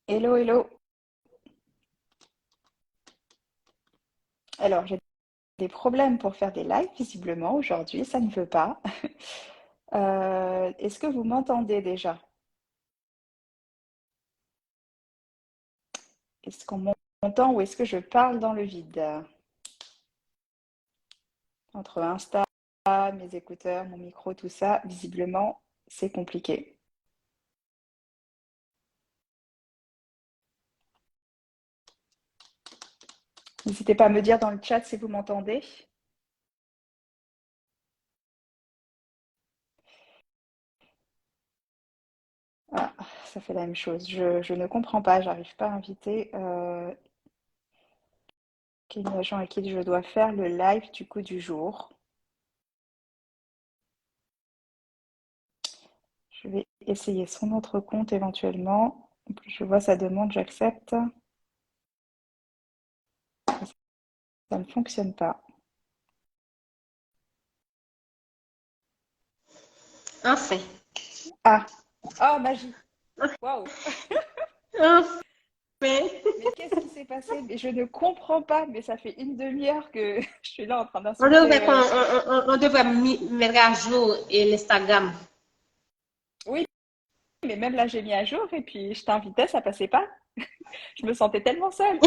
Hello, hello. Alors, j'ai des problèmes pour faire des lives, visiblement, aujourd'hui, ça ne veut pas. Est-ce que vous m'entendez déjà? Est-ce qu'on m'entend ou est-ce que je parle dans le vide? Entre Insta, mes écouteurs, mon micro, tout ça, visiblement, c'est compliqué. N'hésitez pas à me dire dans le chat si vous m'entendez. Ah, ça fait la même chose. Je ne comprends pas, j'arrive pas à inviter quel agent à qui je dois faire le live du coup du jour. Je vais essayer son autre compte éventuellement. Je vois sa demande, j'accepte. Ça ne fonctionne pas. Enfin, Ah, oh magie. Waouh. enfin, Mais qu'est-ce qui s'est passé? Mais je ne comprends pas. Mais ça fait une demi-heure que je suis là en train on d'insulter. devrait, on devrait mettre à jour l'Instagram. Oui, mais même là j'ai mis à jour et puis je t'invitais, ça passait pas. Je me sentais tellement seule.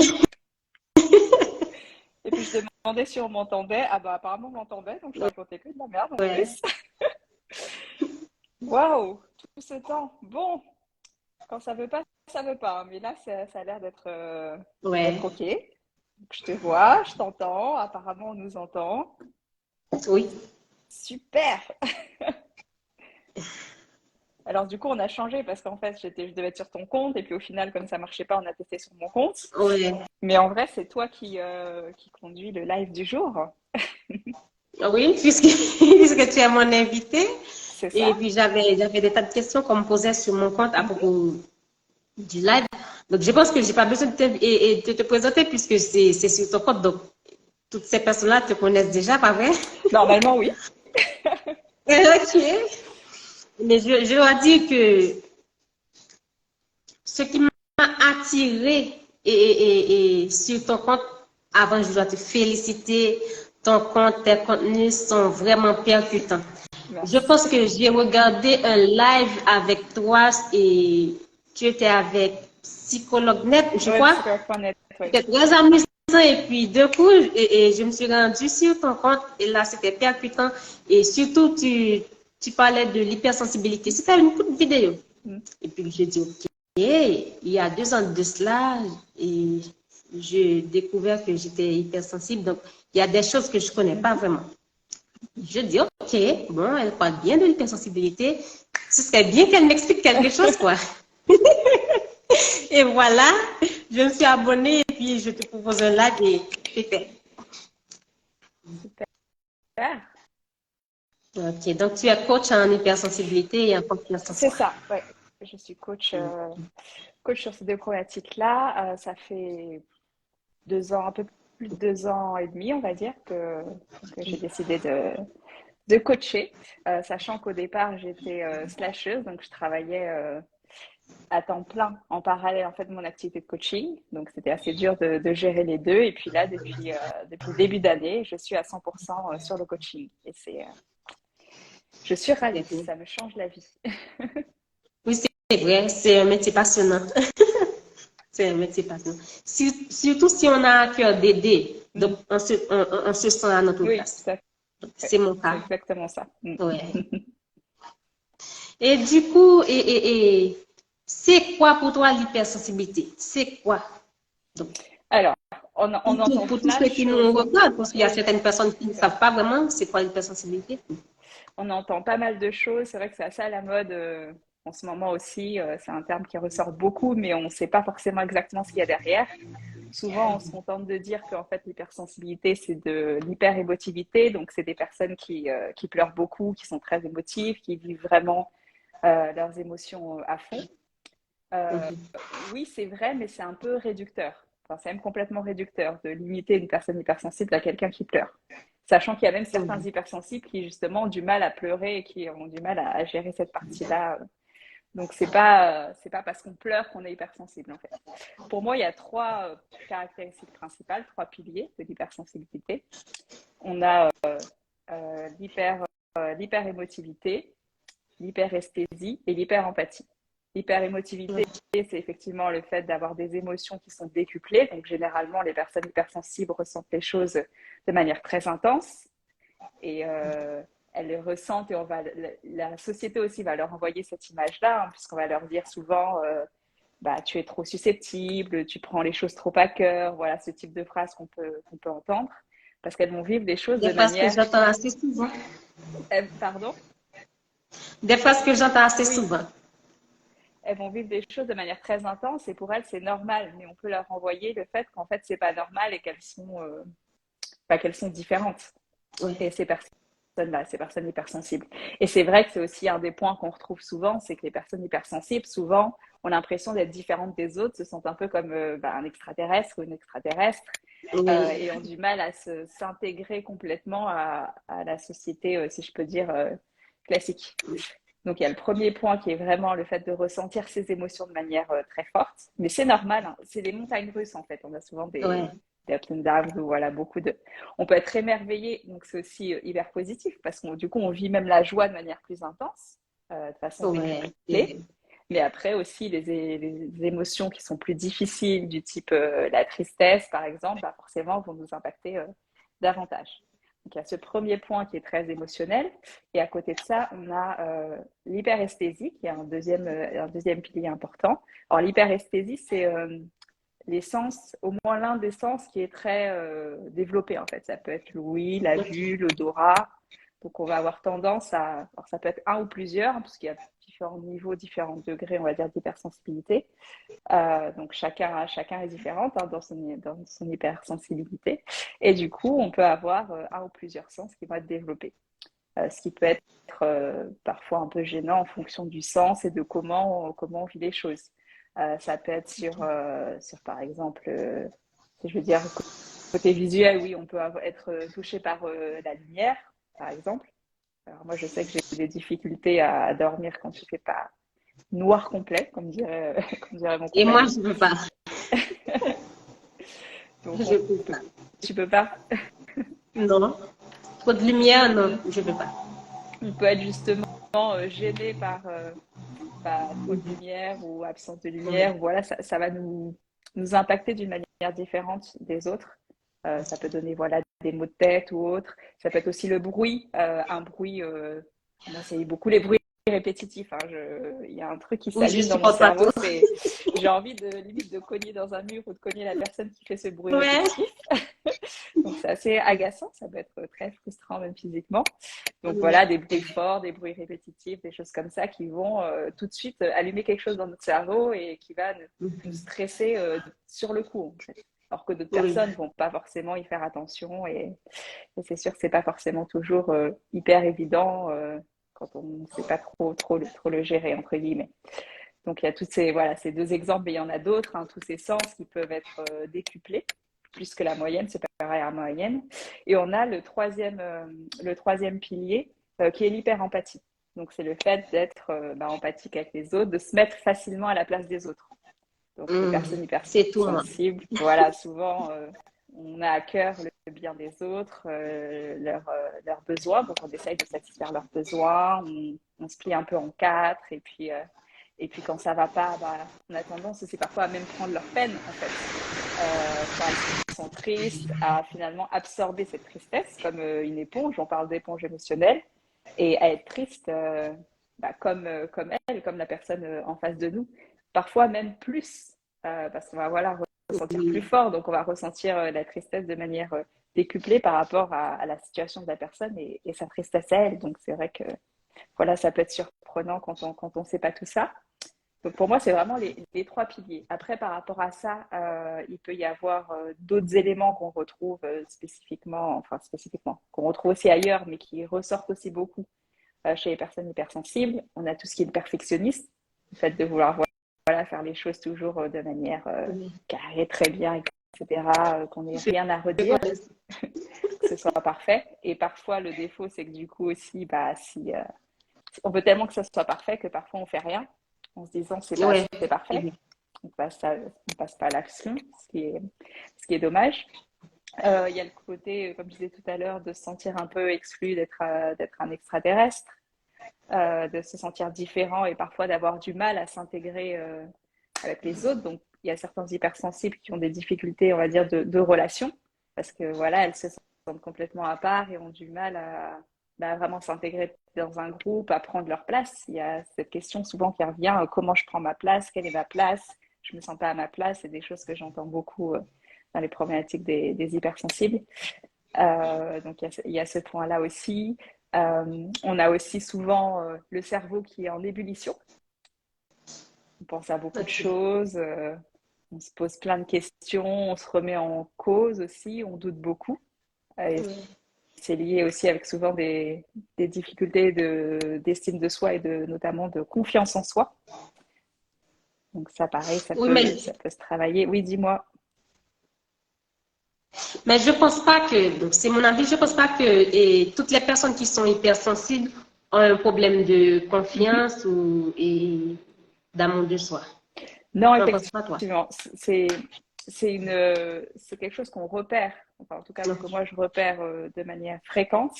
Et puis je demandais si on m'entendait. Ah bah apparemment on m'entendait, donc je racontais que de la merde en Ouais, plus. Waouh, tout ce temps. Bon, quand ça veut pas, ça veut pas, hein. Mais là, ça a l'air d'être ouais, OK. Donc, je te vois, je t'entends. Apparemment, on nous entend. oui. Super. Alors, du coup, on a changé parce qu'en fait, je devais être sur ton compte. Et puis, au final, comme ça marchait pas, on a testé sur mon compte. Ouais. Mais en vrai, c'est toi qui conduis le live du jour. Oui, puisque tu es mon invité. C'est Et ça? puis, j'avais des tas de questions qu'on me posait sur mon compte à Mhm. propos du live. Donc, je pense que j'ai pas besoin de te présenter puisque c'est sur ton compte. Donc, toutes ces personnes-là te connaissent déjà, pas vrai? Normalement, oui. Ok. Mais je dois dire que ce qui m'a attiré et sur ton compte, avant, je dois te féliciter. Ton compte, tes contenus sont vraiment percutants. Je pense Merci. que j'ai regardé un live avec toi et tu étais avec Psychologue Net, je Ouais, crois. psychologue.net, oui. C'était très amusant et puis de coup, et je me suis rendue sur ton compte et là, c'était percutant. Et surtout, tu parlais de l'hypersensibilité. C'était une courte vidéo. Mm. Et puis, j'ai dit, OK, il y a 2 ans de cela, et j'ai découvert que j'étais hypersensible. Donc, il y a des choses que je ne connais pas Mhm. vraiment. Je dis, OK, bon, elle parle bien de l'hypersensibilité. Ce serait bien qu'elle m'explique quelque chose, quoi. Et voilà, je me suis abonnée et puis je te propose un live et c'est fait. Super. OK, donc tu es coach en hypersensibilité et en confiance en C'est soi. ça, ouais. Je suis coach sur ces deux problématiques-là. Ça fait 2 ans, un peu plus de 2 ans et demi, on va dire, que j'ai décidé de coacher, sachant qu'au départ, j'étais slasheuse, donc je travaillais à temps plein en parallèle en fait de mon activité de coaching. Donc c'était assez dur de gérer les deux. Et puis là, depuis le début d'année, je suis à 100% sur le coaching. Et je suis ravie, ça me change la vie. Oui, c'est vrai, c'est un métier passionnant. C'est un métier passionnant. Surtout si on a à cœur d'aider, donc on se sent à notre Oui, place. tout à fait. C'est mon C'est cas. exactement ça. Ouais. Et du coup, c'est quoi pour toi l'hypersensibilité? C'est quoi? Donc, Alors, on entend pour tous plein de ceux qui nous choses. regardent, parce qu'il y a Oui, certaines personnes qui ne savent pas vraiment c'est quoi l'hypersensibilité. on entend pas mal de choses. C'est vrai que c'est assez à la mode en ce moment aussi. C'est un terme qui ressort beaucoup, mais on ne sait pas forcément exactement ce qu'il y a derrière. Souvent, on se contente de dire qu'en fait, l'hypersensibilité, c'est de l'hyper-émotivité. Donc, c'est des personnes qui pleurent beaucoup, qui sont très émotives, qui vivent vraiment leurs émotions à fond. Euh, Mhm. oui, c'est vrai, mais c'est un peu réducteur. Enfin, c'est même complètement réducteur de limiter une personne hypersensible à quelqu'un qui pleure. Sachant qu'il y a même certains Mhm. hypersensibles qui, justement, ont du mal à pleurer et qui ont du mal à gérer cette partie-là. Donc, c'est pas parce qu'on pleure qu'on est hypersensible, en fait. Pour moi, il y a trois caractéristiques principales, trois piliers de l'hypersensibilité. On a l'hyperémotivité, l'hyperesthésie et l'hyperempathie. L'hyperémotivité, c'est effectivement le fait d'avoir des émotions qui sont décuplées. Donc, généralement, les personnes hypersensibles ressentent les choses de manière très intense et elles le ressentent et la société aussi va leur envoyer cette image-là, hein, puisqu'on va leur dire souvent tu es trop susceptible, tu prends les choses trop à cœur, voilà ce type de phrases qu'on peut entendre, parce qu'elles vont vivre des choses Des de phrases que manière… j'entends assez souvent. Pardon? Des phrases que j'entends assez Oui, souvent. elles vont vivre des choses de manière très intense et pour elles c'est normal, mais on peut leur envoyer le fait qu'en fait c'est pas normal et qu'elles sont différentes. Oui. Et ces personnes-là, ces personnes hypersensibles. Et c'est vrai que c'est aussi un des points qu'on retrouve souvent, c'est que les personnes hypersensibles, souvent, ont l'impression d'être différentes des autres, se sentent un peu comme un extraterrestre ou une extraterrestre, Oui. et ont du mal à s'intégrer complètement à la société, si je peux dire, classique. Donc il y a le premier point qui est vraiment le fait de ressentir ses émotions de manière très forte, mais c'est normal, hein. C'est des montagnes russes en fait. On a souvent Ouais. des ups and downs ou voilà On peut être émerveillé, donc c'est aussi hyper positif parce que du coup on vit même la joie de manière plus intense, de façon Ouais. décuplée. Mais après aussi les émotions qui sont plus difficiles, du type la tristesse par exemple, forcément vont nous impacter davantage. Donc il y a ce premier point qui est très émotionnel. Et à côté de ça, on a l'hyperesthésie, qui est un deuxième pilier important. Alors l'hyperesthésie, c'est les sens, au moins l'un des sens qui est très développé en fait. Ça peut être l'ouïe, la vue, l'odorat. Donc on va avoir tendance à… Alors ça peut être un ou plusieurs, hein, parce qu'il y a différents niveaux, différents degrés, on va dire, d'hypersensibilité. Donc chacun est différent hein, dans son hypersensibilité. Et du coup, on peut avoir un ou plusieurs sens qui vont être développés. Ce qui peut être parfois un peu gênant en fonction du sens et de comment on vit les choses. Ça peut être sur par exemple, si je veux dire, côté visuel, oui, on peut être touché par la lumière, par exemple. Alors moi, je sais que j'ai des difficultés à dormir quand il ne fait pas noir complet, comme dirait mon Et moi, compagnon. je ne peux pas. Donc, Je ne peux pas. tu peux pas. Non. Trop de lumière, non, je ne peux pas. On peut être justement gêné par trop de lumière ou absence de lumière. Voilà, ça va nous impacter d'une manière différente des autres. Ça peut donner voilà, des maux de tête ou autre. Ça peut être aussi le bruit, un bruit. Moi, c'est beaucoup les bruits répétitifs. Hein. Il y a un truc qui Oui, je s'allume dans mon supporte pas cerveau, trop. c'est j'ai envie limite de cogner dans un mur ou de cogner la personne qui fait ce bruit Ouais. répétitif. Donc c'est assez agaçant, ça peut être très frustrant même physiquement. Donc voilà, des bruits forts, des bruits répétitifs, des choses comme ça qui vont tout de suite allumer quelque chose dans notre cerveau et qui va nous stresser sur le coup, en fait. Alors que d'autres Oui. personnes vont pas forcément y faire attention et c'est sûr que c'est pas forcément toujours hyper évident quand on ne sait pas trop le gérer entre guillemets. Donc il y a ces deux exemples, mais il y en a d'autres, hein, tous ces sens qui peuvent être décuplés plus que la moyenne, c'est pareil à la moyenne. Et on a le troisième pilier qui est l'hyper-empathie. Donc c'est le fait d'être empathique avec les autres, de se mettre facilement à la place des autres. Donc les personnes C'est tout, moi. hypersensibles, voilà, souvent on a à cœur le bien des autres, leurs besoins, donc on essaye de satisfaire leurs besoins, on se plie un peu en quatre et puis quand ça va pas, on a tendance aussi parfois à même prendre leur peine en fait. Quand elles sont tristes, à finalement absorber cette tristesse comme une éponge, on parle d'éponge émotionnelle, et à être triste comme elle, comme la personne en face de nous. Parfois même plus, parce qu'on va voilà, ressentir plus fort, donc on va ressentir la tristesse de manière décuplée par rapport à la situation de la personne et sa tristesse à elle. Donc c'est vrai que voilà, ça peut être surprenant quand on sait pas tout ça. Donc pour moi, c'est vraiment les trois piliers. Après, par rapport à ça, il peut y avoir d'autres éléments qu'on retrouve spécifiquement, qu'on retrouve aussi ailleurs, mais qui ressortent aussi beaucoup chez les personnes hypersensibles. On a tout ce qui est le perfectionniste, le fait de vouloir voilà, faire les choses toujours de manière carrée, très bien, etc., qu'on n'ait rien à redire, que ce soit parfait. Et parfois, le défaut, c'est que du coup aussi, si, on veut tellement que ça soit parfait que parfois on fait rien. en se disant Ouais. c'est parfait. On passe pas à l'action, ce qui est dommage. Il y a le côté, comme je disais tout à l'heure, de se sentir un peu exclu, d'être un extraterrestre, de se sentir différent et parfois d'avoir du mal à s'intégrer avec les autres. Donc, il y a certains hypersensibles qui ont des difficultés, on va dire, de relation, parce que voilà, elles se sentent complètement à part et ont du mal à vraiment s'intégrer dans un groupe, à prendre leur place. Il y a cette question souvent qui revient, comment je prends ma place, quelle est ma place, je me sens pas à ma place, c'est des choses que j'entends beaucoup dans les problématiques des hypersensibles. Donc il y a ce point-là aussi. On a aussi souvent le cerveau qui est en ébullition. On pense à beaucoup de Ok. choses, on se pose plein de questions, on se remet en cause aussi, on doute beaucoup. Et Ouais. c'est lié aussi avec souvent des difficultés d'estime de soi et notamment de confiance en soi. Donc ça, pareil, Oui, ça peut se travailler. Oui, dis-moi. mais je pense pas que, donc c'est mon avis, je pense pas que toutes les personnes qui sont hypersensibles ont un problème de Mhm. confiance ou d'amour de soi. Non, Tu n'en penses pas, toi? effectivement, c'est quelque chose qu'on repère, enfin, en tout cas que Ok. moi je repère de manière fréquente,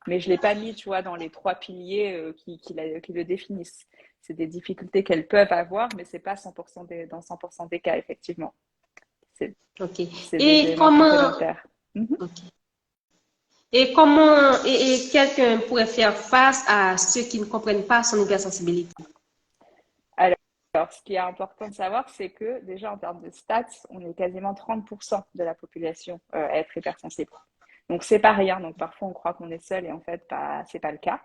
mais je l'ai pas mis, tu vois, dans les trois piliers qui le définissent. C'est des difficultés qu'elles peuvent avoir, mais c'est pas 100% dans 100% des cas, effectivement. C'est Ok. c'est des Et éléments comment, complémentaires. Mhm. ok. Et comment, quelqu'un pourrait faire face à ceux qui ne comprennent pas son hypersensibilité? Alors, ce qui est important de savoir, c'est que déjà en termes de stats, on est quasiment 30% de la population à être hypersensible. Donc, c'est pas rien. Donc, parfois, on croit qu'on est seul et en fait, c'est pas le cas.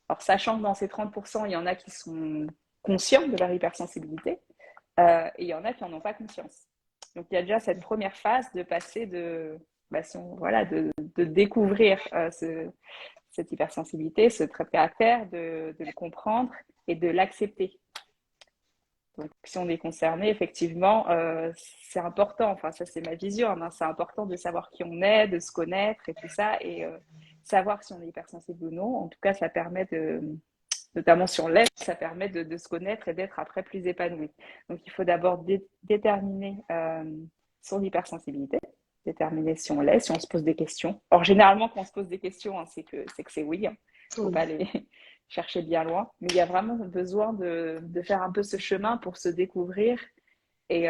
Alors, sachant que dans ces 30%, il y en a qui sont conscients de leur hypersensibilité et il y en a qui n'en ont pas conscience. Donc, il y a déjà cette première phase de passer voilà, de découvrir cette hypersensibilité, ce trait de caractère, de le comprendre et de l'accepter. Donc, si on est concerné, effectivement, c'est important. Enfin, ça, c'est ma vision. Hein, c'est important de savoir qui on est, de se connaître et tout ça, et savoir si on est hypersensible ou non. En tout cas, ça permet notamment si on l'est, ça permet de se connaître et d'être après plus épanoui. Donc, il faut d'abord déterminer son hypersensibilité, déterminer si on l'est, si on se pose des questions. Or, généralement, quand on se pose des questions, hein, c'est que c'est oui. Hein. Il ne faut pas Oui. les chercher bien loin. Mais il y a vraiment besoin de faire un peu ce chemin pour se découvrir et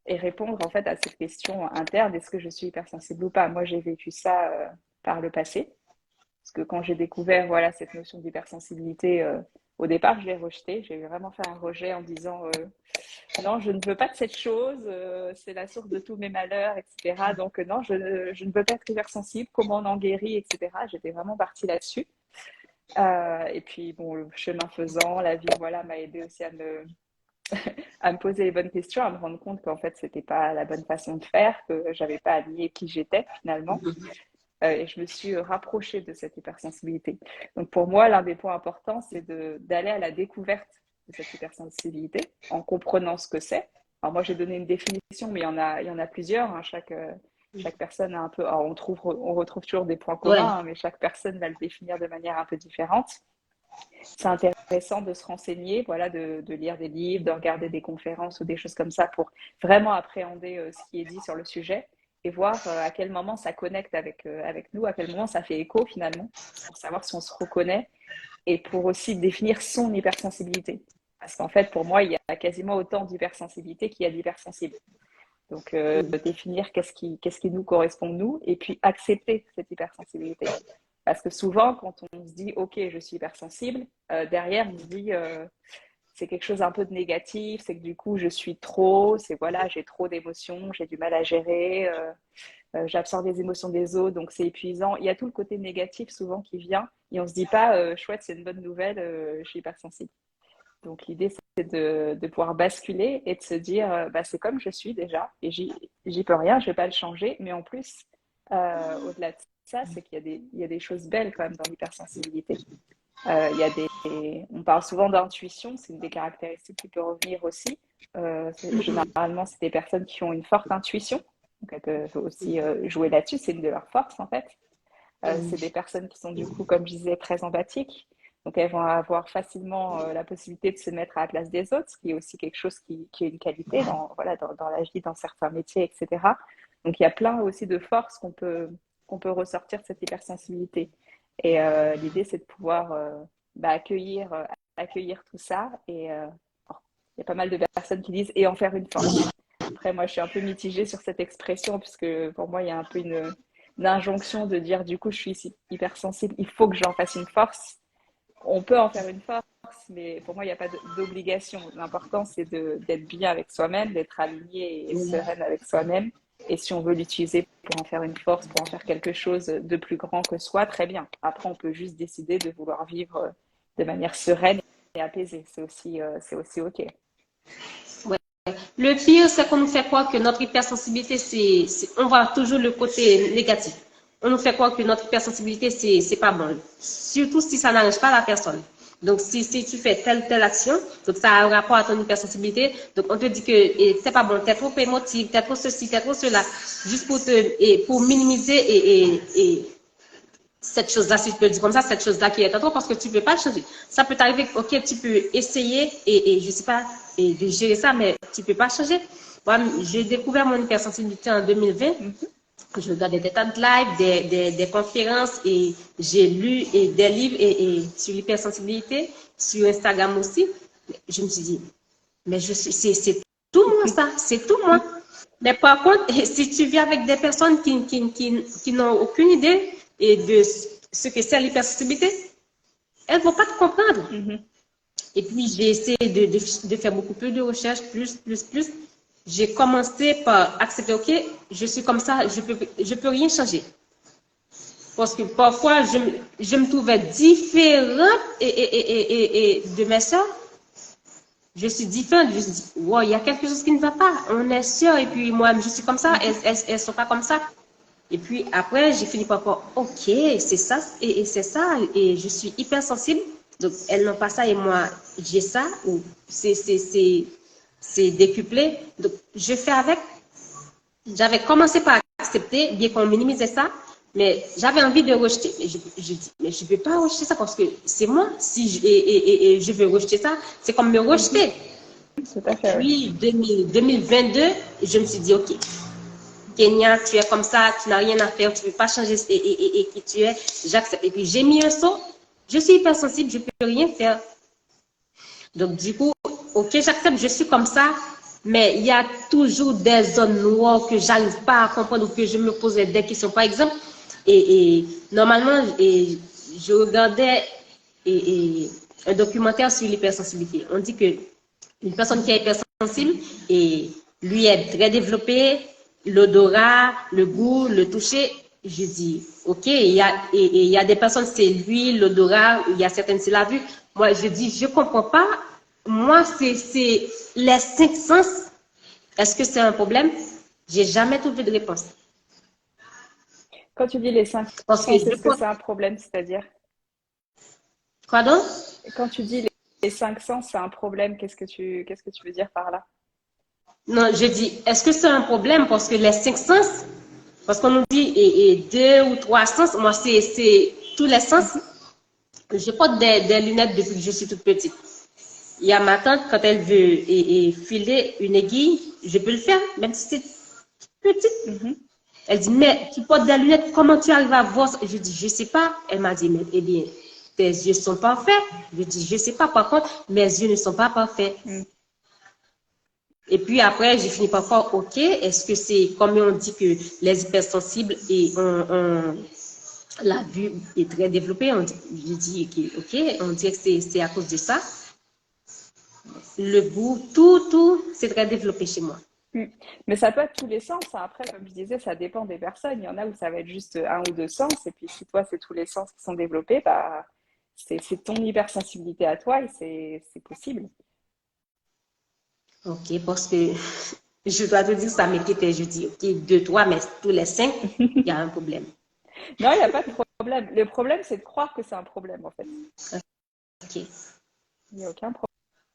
répondre en fait à cette question interne, est-ce que je suis hypersensible ou pas? Moi, j'ai vécu ça par le passé. Parce que quand j'ai découvert voilà, cette notion d'hypersensibilité, au départ, je l'ai rejetée. J'ai vraiment fait un rejet en disant non, je ne veux pas de cette chose, c'est la source de tous mes malheurs, etc. Donc non, je ne veux pas être hypersensible, comment on en guérit, etc. J'étais vraiment partie là-dessus. Et puis, bon, le chemin faisant, la vie, voilà, m'a aidé aussi à me poser les bonnes questions, à me rendre compte qu'en fait, c'était pas la bonne façon de faire, que j'avais pas à nier qui j'étais finalement. Et je me suis rapprochée de cette hypersensibilité. Donc, pour moi, l'un des points importants, c'est d'aller à la découverte de cette hypersensibilité en comprenant ce que c'est. Alors, moi, j'ai donné une définition, mais il y en a plusieurs. Hein. Chaque personne a un peu. Alors, on retrouve toujours des points Ouais. communs, hein, mais chaque personne va le définir de manière un peu différente. C'est intéressant de se renseigner, voilà, de lire des livres, de regarder des conférences ou des choses comme ça pour vraiment appréhender ce qui est dit sur le sujet et voir à quel moment ça connecte avec nous, à quel moment ça fait écho finalement, pour savoir si on se reconnaît et pour aussi définir son hypersensibilité. Parce qu'en fait, pour moi, il y a quasiment autant d'hypersensibilité qu'il y a d'hypersensible. Donc, définir qu'est-ce qui nous correspond, nous, et puis accepter cette hypersensibilité. Parce que souvent, quand on se dit, OK, je suis hypersensible, derrière, on se dit, c'est quelque chose un peu de négatif, c'est que du coup, je suis trop, c'est voilà, j'ai trop d'émotions, j'ai du mal à gérer, j'absorbe les émotions des autres, donc c'est épuisant. Il y a tout le côté négatif souvent qui vient, et on ne se dit pas, chouette, c'est une bonne nouvelle, je suis hypersensible. Donc l'idée, c'est de pouvoir basculer et de se dire, bah, c'est comme je suis déjà, et j'y peux rien, je ne vais pas le changer. Mais en plus, au-delà de ça, c'est il y a des choses belles quand même dans l'hypersensibilité. Il y a on parle souvent d'intuition, c'est une des caractéristiques qui peut revenir aussi. Généralement, c'est des personnes qui ont une forte intuition, donc elles peuvent aussi jouer là-dessus, c'est une de leurs forces en fait. C'est des personnes qui sont du coup, comme je disais, très empathiques. Donc, elles vont avoir facilement la possibilité de se mettre à la place des autres, ce qui est aussi quelque chose qui est une qualité voilà, dans la vie, dans certains métiers, etc. Donc, il y a plein aussi de forces qu'on peut ressortir de cette hypersensibilité. Et l'idée, c'est de pouvoir accueillir tout ça. Et il y a pas mal de personnes qui disent et en faire une force. Après, moi, je suis un peu mitigée sur cette expression, puisque pour moi, il y a un peu une injonction de dire du coup, je suis hypersensible, il faut que j'en fasse une force. On peut en faire une force, mais pour moi, il n'y a pas d'obligation. L'important, c'est d'être bien avec soi-même, d'être aligné et sereine avec soi-même. Et si on veut l'utiliser pour en faire une force, pour en faire quelque chose de plus grand que soi, très bien. Après, on peut juste décider de vouloir vivre de manière sereine et apaisée. C'est aussi OK. Ouais. Le pire, c'est qu'on nous fait croire que notre hypersensibilité, on voit toujours le côté négatif. On nous fait croire que notre hypersensibilité, c'est pas bon. Surtout si ça n'arrange pas la personne. Donc, si tu fais telle action, donc ça a un rapport à ton hypersensibilité, donc on te dit que c'est pas bon, t'es trop émotif, t'es trop ceci, t'es trop cela, juste pour minimiser et cette chose-là, si je peux le dire comme ça, cette chose-là qui est à toi, parce que tu ne peux pas le changer. Ça peut t'arriver, ok, tu peux essayer et je sais pas, et de gérer ça, mais tu ne peux pas changer. Moi, j'ai découvert mon hypersensibilité en 2020. Je regardais des tas de lives, des conférences et j'ai lu des livres sur l'hypersensibilité, sur Instagram aussi. Je me suis dit, mais c'est tout moi ça, c'est tout moi. Mais par contre, si tu vis avec des personnes qui n'ont aucune idée de ce que c'est l'hypersensibilité, elles ne vont pas te comprendre. Et puis, j'ai essayé de faire beaucoup plus de recherches, plus. J'ai commencé par accepter, ok, je suis comme ça, je peux rien changer. Parce que parfois, je me trouvais différente et de mes soeurs. Je suis différente, je me suis dit, wow, il y a quelque chose qui ne va pas. On est sœurs et puis moi, je suis comme ça, elles sont pas comme ça. Et puis après, j'ai fini par voir, ok, c'est ça, et c'est ça, et je suis hypersensible. Donc, elles n'ont pas ça et moi, j'ai ça, ou c'est décuplé. Donc, je fais avec. J'avais commencé par accepter, bien qu'on minimisait ça, mais j'avais envie de rejeter. Mais je dis, mais je ne vais pas rejeter ça parce que c'est moi. Si et je veux rejeter ça, c'est comme me rejeter. Tout à fait, Puis, 2022, je me suis dit, ok, Kenya, tu es comme ça, tu n'as rien à faire, tu ne veux pas changer et qui tu es, j'accepte. Et puis, j'ai mis un saut, je suis hypersensible, je ne peux rien faire. Donc, du coup, ok, j'accepte, je suis comme ça, mais il y a toujours des zones noires que j'arrive pas à comprendre ou que je me posais des questions. Par exemple, normalement, je regardais un documentaire sur l'hypersensibilité. On dit que une personne qui est hypersensible et lui est très développé, l'odorat, le goût, le toucher. Je dis, ok, il y a des personnes, c'est l'huile, l'odorat, il y a certaines, c'est la vue. Moi, je dis, je comprends pas. Moi, c'est les cinq sens. Est-ce que c'est un problème? J'ai jamais trouvé de réponse. Quand tu dis les cinq Parce que sens, est-ce que c'est un problème, c'est-à-dire? Quoi donc? Quand tu dis les cinq sens, c'est un problème, qu'est-ce que tu veux dire par là? Non, je dis, est-ce que c'est un problème? Parce que les cinq sens, parce qu'on nous dit et deux ou trois sens, moi, c'est tous les sens. Je porte des lunettes depuis que je suis toute petite. Il y a ma tante, quand elle veut filer une aiguille, je peux le faire, même si c'est petite. Elle dit, mais tu portes des lunettes, comment tu arrives à voir ça? Je dis, je ne sais pas. Elle m'a dit, mais eh bien, tes yeux sont parfaits. Je dis, je ne sais pas. Par contre, mes yeux ne sont pas parfaits. Et puis après, j'ai fini par voir, ok, est-ce que c'est comme on dit que les hypersensibles et la vue est très développée? Je dis, ok, on dirait que c'est à cause de ça. Le goût, tout, c'est très développé chez moi. Mais ça peut être tous les sens, hein. Après, comme je disais, ça dépend des personnes. Il y en a où ça va être juste un ou deux sens. Et puis, si toi, c'est tous les sens qui sont développés, bah, c'est ton hypersensibilité à toi et c'est possible. Ok, parce que je dois te dire, ça m'inquiétait. Je dis, ok, deux, trois, mais tous les cinq, il y a un problème. Non, il n'y a pas de problème. Le problème, c'est de croire que c'est un problème, en fait. Ok. Il n'y a aucun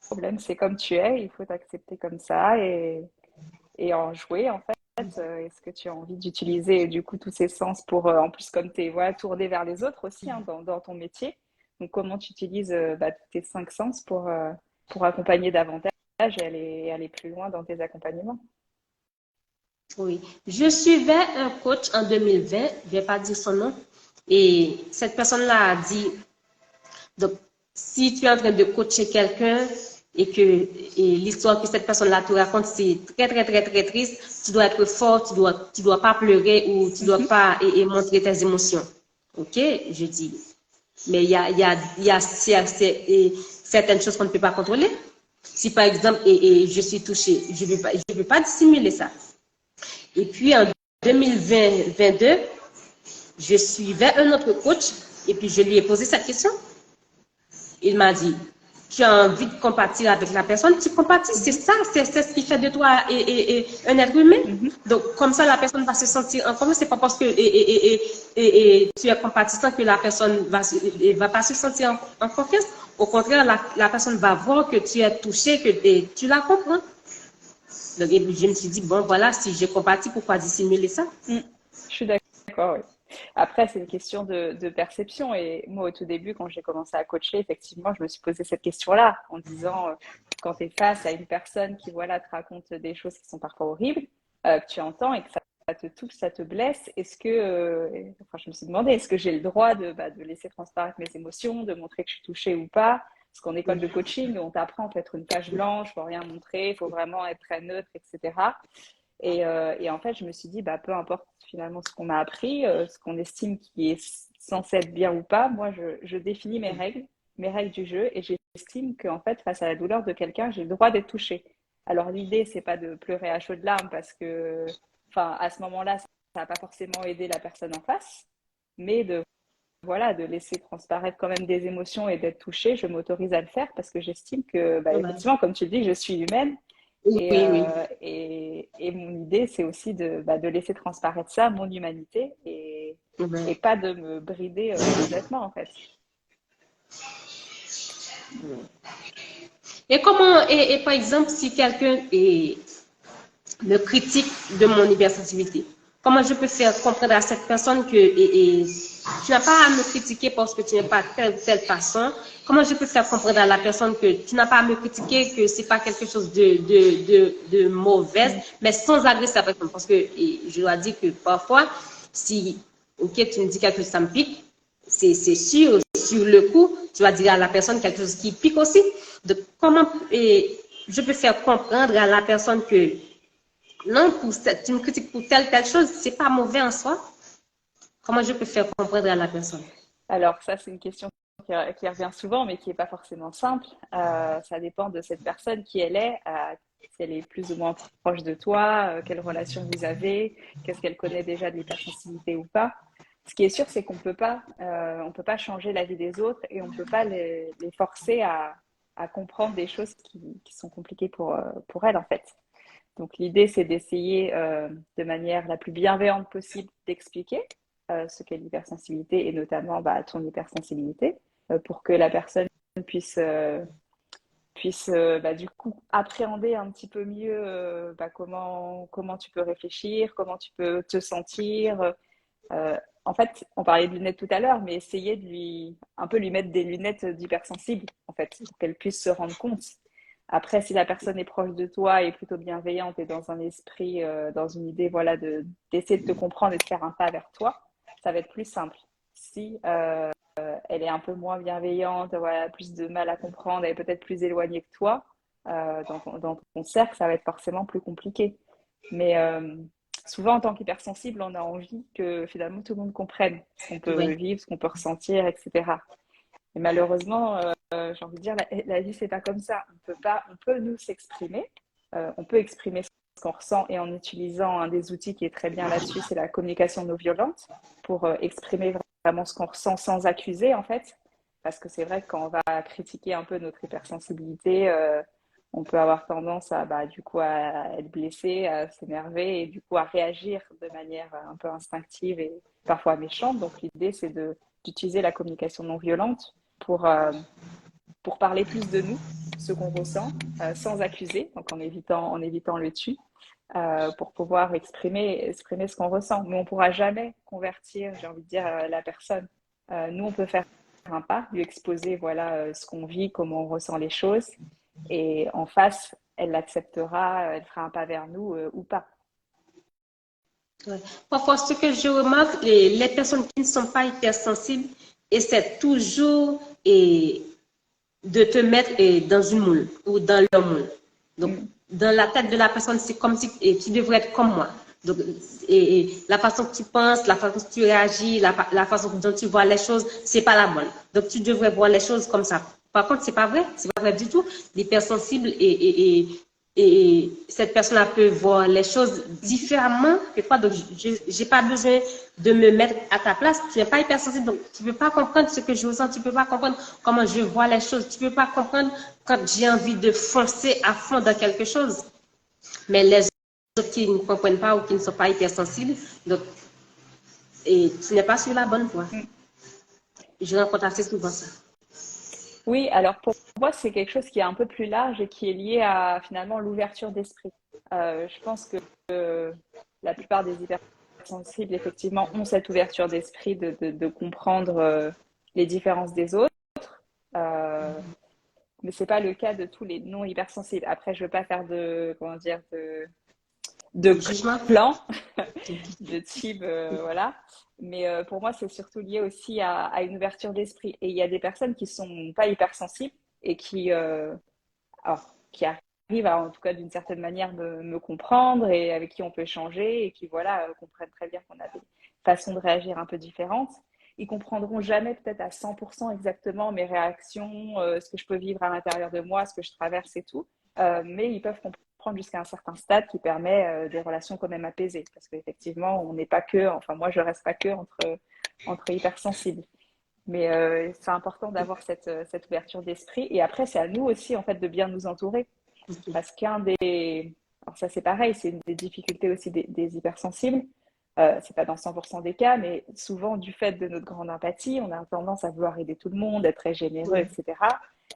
problème. C'est comme tu es. Il faut t'accepter comme ça et en jouer, en fait. Est-ce que tu as envie d'utiliser, du coup, tous ces sens pour, en plus, comme tu es voilà, tourné vers les autres aussi, hein, dans ton métier, Donc, comment tu utilises tes cinq sens pour accompagner davantage et aller plus loin dans tes accompagnements? Oui, je suivais un coach en 2020, je vais pas dire son nom, et cette personne-là a dit, donc, si tu es en train de coacher quelqu'un et que l'histoire que cette personne-là te raconte, c'est très, très, très, très triste, tu dois être fort, tu dois pas pleurer ou tu dois pas montrer tes émotions. OK? Je dis, mais il y a certaines choses qu'on ne peut pas contrôler. Si par exemple, je suis touchée, je veux pas dissimuler ça. Et puis en 2022, je suivais un autre coach et puis je lui ai posé cette question. Il m'a dit, tu as envie de compatir avec la personne, tu compatis, c'est ça, c'est ce qui fait de toi un être humain. Donc, comme ça, la personne va se sentir en confiance. C'est pas parce que tu es compatissant que la personne va pas se sentir en confiance. Au contraire, la personne va voir que tu es touché, que tu la comprends. Donc, je me suis dit, bon, voilà, si je compatis, pourquoi dissimuler ça? Je suis d'accord, oui. Après, c'est une question de perception. Et moi, au tout début, quand j'ai commencé à coacher, effectivement, je me suis posé cette question-là en disant, quand tu es face à une personne qui, voilà, te raconte des choses qui sont parfois horribles, que tu entends et que ça te touche, ça te blesse, est-ce que, enfin, je me suis demandé, est-ce que j'ai le droit de laisser transparaître mes émotions, de montrer que je suis touchée ou pas? Parce qu'en école de coaching, on t'apprend à être une page blanche, il faut rien montrer, il faut vraiment être très neutre, etc. Et en fait, je me suis dit, bah, peu importe finalement ce qu'on a appris, ce qu'on estime qui est censé être bien ou pas, moi, je définis mes règles du jeu, et j'estime qu'en fait, face à la douleur de quelqu'un, j'ai le droit d'être touchée. Alors, l'idée, c'est pas de pleurer à chaudes larmes parce que, enfin, à ce moment-là, ça va pas forcément aider la personne en face, mais voilà, de laisser transparaître quand même des émotions et d'être touchée, je m'autorise à le faire parce que j'estime que, bah, Ouais. effectivement, comme tu le dis, je suis humaine Oui, oui. et mon idée, c'est aussi de laisser transparaître ça, mon humanité, et Ouais. pas de me brider complètement, en fait. Et comment, par exemple, si quelqu'un me critique de mon hypersensibilité, comment je peux faire comprendre à cette personne que tu n'as pas à me critiquer parce que tu n'es pas telle ou telle façon? Comment je peux faire comprendre à la personne que tu n'as pas à me critiquer, que c'est pas quelque chose de mauvaise, mais sans agresser la personne? Parce que je dois dire que parfois, si, ok, tu me dis quelque chose, ça me pique, c'est sûr, sur le coup, tu vas dire à la personne quelque chose qui pique aussi. Donc, comment je peux faire comprendre à la personne que non, tu me critiques pour telle chose, c'est pas mauvais en soi. Comment je peux faire comprendre à la personne? Alors, ça, c'est une question qui revient souvent, mais qui n'est pas forcément simple. Ça dépend de cette personne, qui elle est, si elle est plus ou moins proche de toi, quelle relation vous avez, qu'est-ce qu'elle connaît déjà de l'hypersensibilité ou pas. Ce qui est sûr, c'est on peut pas changer la vie des autres, et on ne peut pas les forcer à comprendre des choses qui sont compliquées pour elles, en fait. Donc, l'idée, c'est d'essayer de manière la plus bienveillante possible d'expliquer ce qu'est l'hypersensibilité, et notamment ton hypersensibilité, pour que la personne puisse, du coup appréhender un petit peu mieux comment tu peux réfléchir, comment tu peux te sentir. En fait, on parlait de lunettes tout à l'heure, mais essayer de un peu lui mettre des lunettes d'hypersensible, en fait, pour qu'elle puisse se rendre compte. Après, si la personne est proche de toi et plutôt bienveillante et dans un esprit, dans une idée, voilà, d'essayer de te comprendre et de faire un pas vers toi, ça va être plus simple. Si elle est un peu moins bienveillante, voilà, plus de mal à comprendre, elle est peut-être plus éloignée que toi, dans ton cercle, ça va être forcément plus compliqué. Mais souvent, en tant qu'hypersensible, on a envie que finalement tout le monde comprenne ce qu'on peut Oui, vivre, ce qu'on peut ressentir, etc. Et malheureusement, j'ai envie de dire, la vie, c'est pas comme ça. On peut nous s'exprimer, on peut exprimer ce qu'on ressent, et en utilisant un des outils qui est très bien là-dessus, c'est la communication non violente, pour exprimer vraiment ce qu'on ressent sans accuser, en fait. Parce que c'est vrai que quand on va critiquer un peu notre hypersensibilité, on peut avoir tendance du coup, à être blessé, à s'énerver, et du coup à réagir de manière un peu instinctive et parfois méchante. Donc l'idée, c'est d'utiliser la communication non violente pour parler plus de nous, ce qu'on ressent, sans accuser, donc en évitant le tu, pour pouvoir exprimer ce qu'on ressent. Mais on ne pourra jamais convertir, j'ai envie de dire, la personne. Nous, on peut faire un pas, lui exposer voilà ce qu'on vit, comment on ressent les choses. Et en face, elle l'acceptera, elle fera un pas vers nous ou pas. Ouais. Parfois, ce que je remarque, les personnes qui ne sont pas hypersensibles essaient toujours de te mettre dans une moule ou dans leur moule. Donc, Mm. dans la tête de la personne, c'est comme si tu devrais être comme moi. Donc, la façon que tu penses, la façon que tu réagis, la façon dont tu vois les choses, c'est pas la bonne. Donc, tu devrais voir les choses comme ça. Par contre, c'est pas vrai du tout. L'hypersensible et cette personne-là peut voir les choses différemment que toi. Donc, j'ai pas besoin de me mettre à ta place. Tu n'es pas hypersensible, donc tu peux pas comprendre ce que je ressens. Tu peux pas comprendre comment je vois les choses. Tu peux pas comprendre quand j'ai envie de foncer à fond dans quelque chose. Mais les autres qui ne comprennent pas ou qui ne sont pas hypersensibles, donc, et tu n'es pas sur la bonne voie. Mm. Je rencontre assez souvent ça. Oui, alors pour moi, c'est quelque chose qui est un peu plus large et qui est lié à finalement l'ouverture d'esprit. Je pense que la plupart des hypersensibles, effectivement, ont cette ouverture d'esprit de comprendre les différences des autres. Euh, mais c'est pas le cas de tous les non hypersensibles. Après, je veux pas faire de, comment dire, de Le jugement. plan de type, voilà. Mais pour moi, c'est surtout lié aussi à une ouverture d'esprit. Et il y a des personnes qui sont pas hypersensibles et qui arrivent à, en tout cas d'une certaine manière, me comprendre et avec qui on peut échanger et qui, voilà, comprennent très bien qu'on a des façons de réagir un peu différentes. Ils comprendront jamais peut-être à 100% exactement mes réactions, ce que je peux vivre à l'intérieur de moi, ce que je traverse et tout. Mais ils peuvent comprendre jusqu'à un certain stade qui permet des relations quand même apaisées. Parce qu'effectivement, on n'est pas que, enfin moi je reste pas que entre hypersensibles. Mais c'est important d'avoir cette ouverture d'esprit. Et après, c'est à nous aussi, en fait, de bien nous entourer. Parce qu'un des... Alors ça, c'est pareil, c'est une des difficultés aussi des hypersensibles. C'est pas dans 100% des cas, mais souvent, du fait de notre grande empathie, on a tendance à vouloir aider tout le monde, être très généreux, etc.,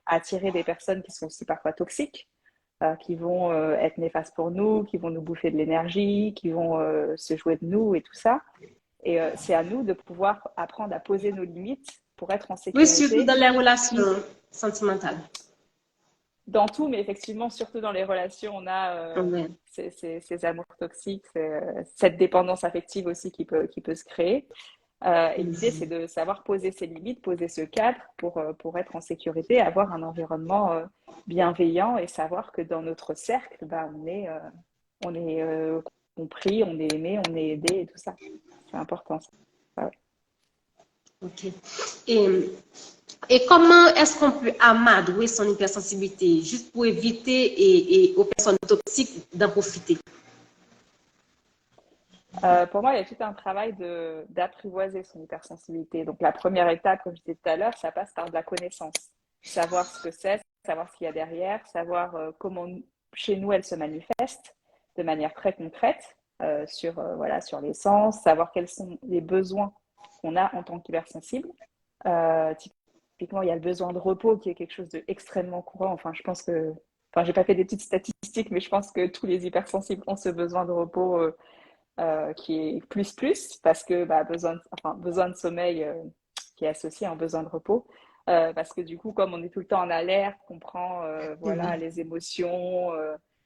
à attirer des personnes qui sont aussi parfois toxiques, qui vont être néfastes pour nous, qui vont nous bouffer de l'énergie, qui vont se jouer de nous et tout ça. Et c'est à nous de pouvoir apprendre à poser nos limites pour être en Oui, surtout dans sécurité. les relations sentimentales. Dans tout, mais effectivement, surtout dans les relations, on a Ouais. ces amours toxiques, cette dépendance affective aussi qui peut se créer. Et l'idée, c'est de savoir poser ses limites, poser ce cadre pour être en sécurité, avoir un environnement bienveillant et savoir que dans notre cercle, bah, on est compris, on est aimé, on est aidé et tout ça. C'est important. Ça. Ouais. Ok. Et, et comment est-ce qu'on peut amadouer son hypersensibilité juste pour éviter et aux personnes toxiques d'en profiter? Pour moi, il y a tout un travail d'apprivoiser son hypersensibilité. Donc, la première étape, comme je disais tout à l'heure, ça passe par de la connaissance. Savoir ce que c'est, savoir ce qu'il y a derrière, savoir comment chez nous elle se manifeste de manière très concrète voilà, sur les sens, savoir quels sont les besoins qu'on a en tant qu'hypersensible. Euh, Typiquement, il y a le besoin de repos qui est quelque chose d'extrêmement courant. Enfin, je pense que, enfin, j'ai pas fait d'études statistiques, mais je pense que tous les hypersensibles ont ce besoin de repos qui est plus parce que bah, besoin de sommeil qui est associé à un besoin de repos. Parce que du coup, comme on est tout le temps en alerte, qu'on prend voilà, les émotions,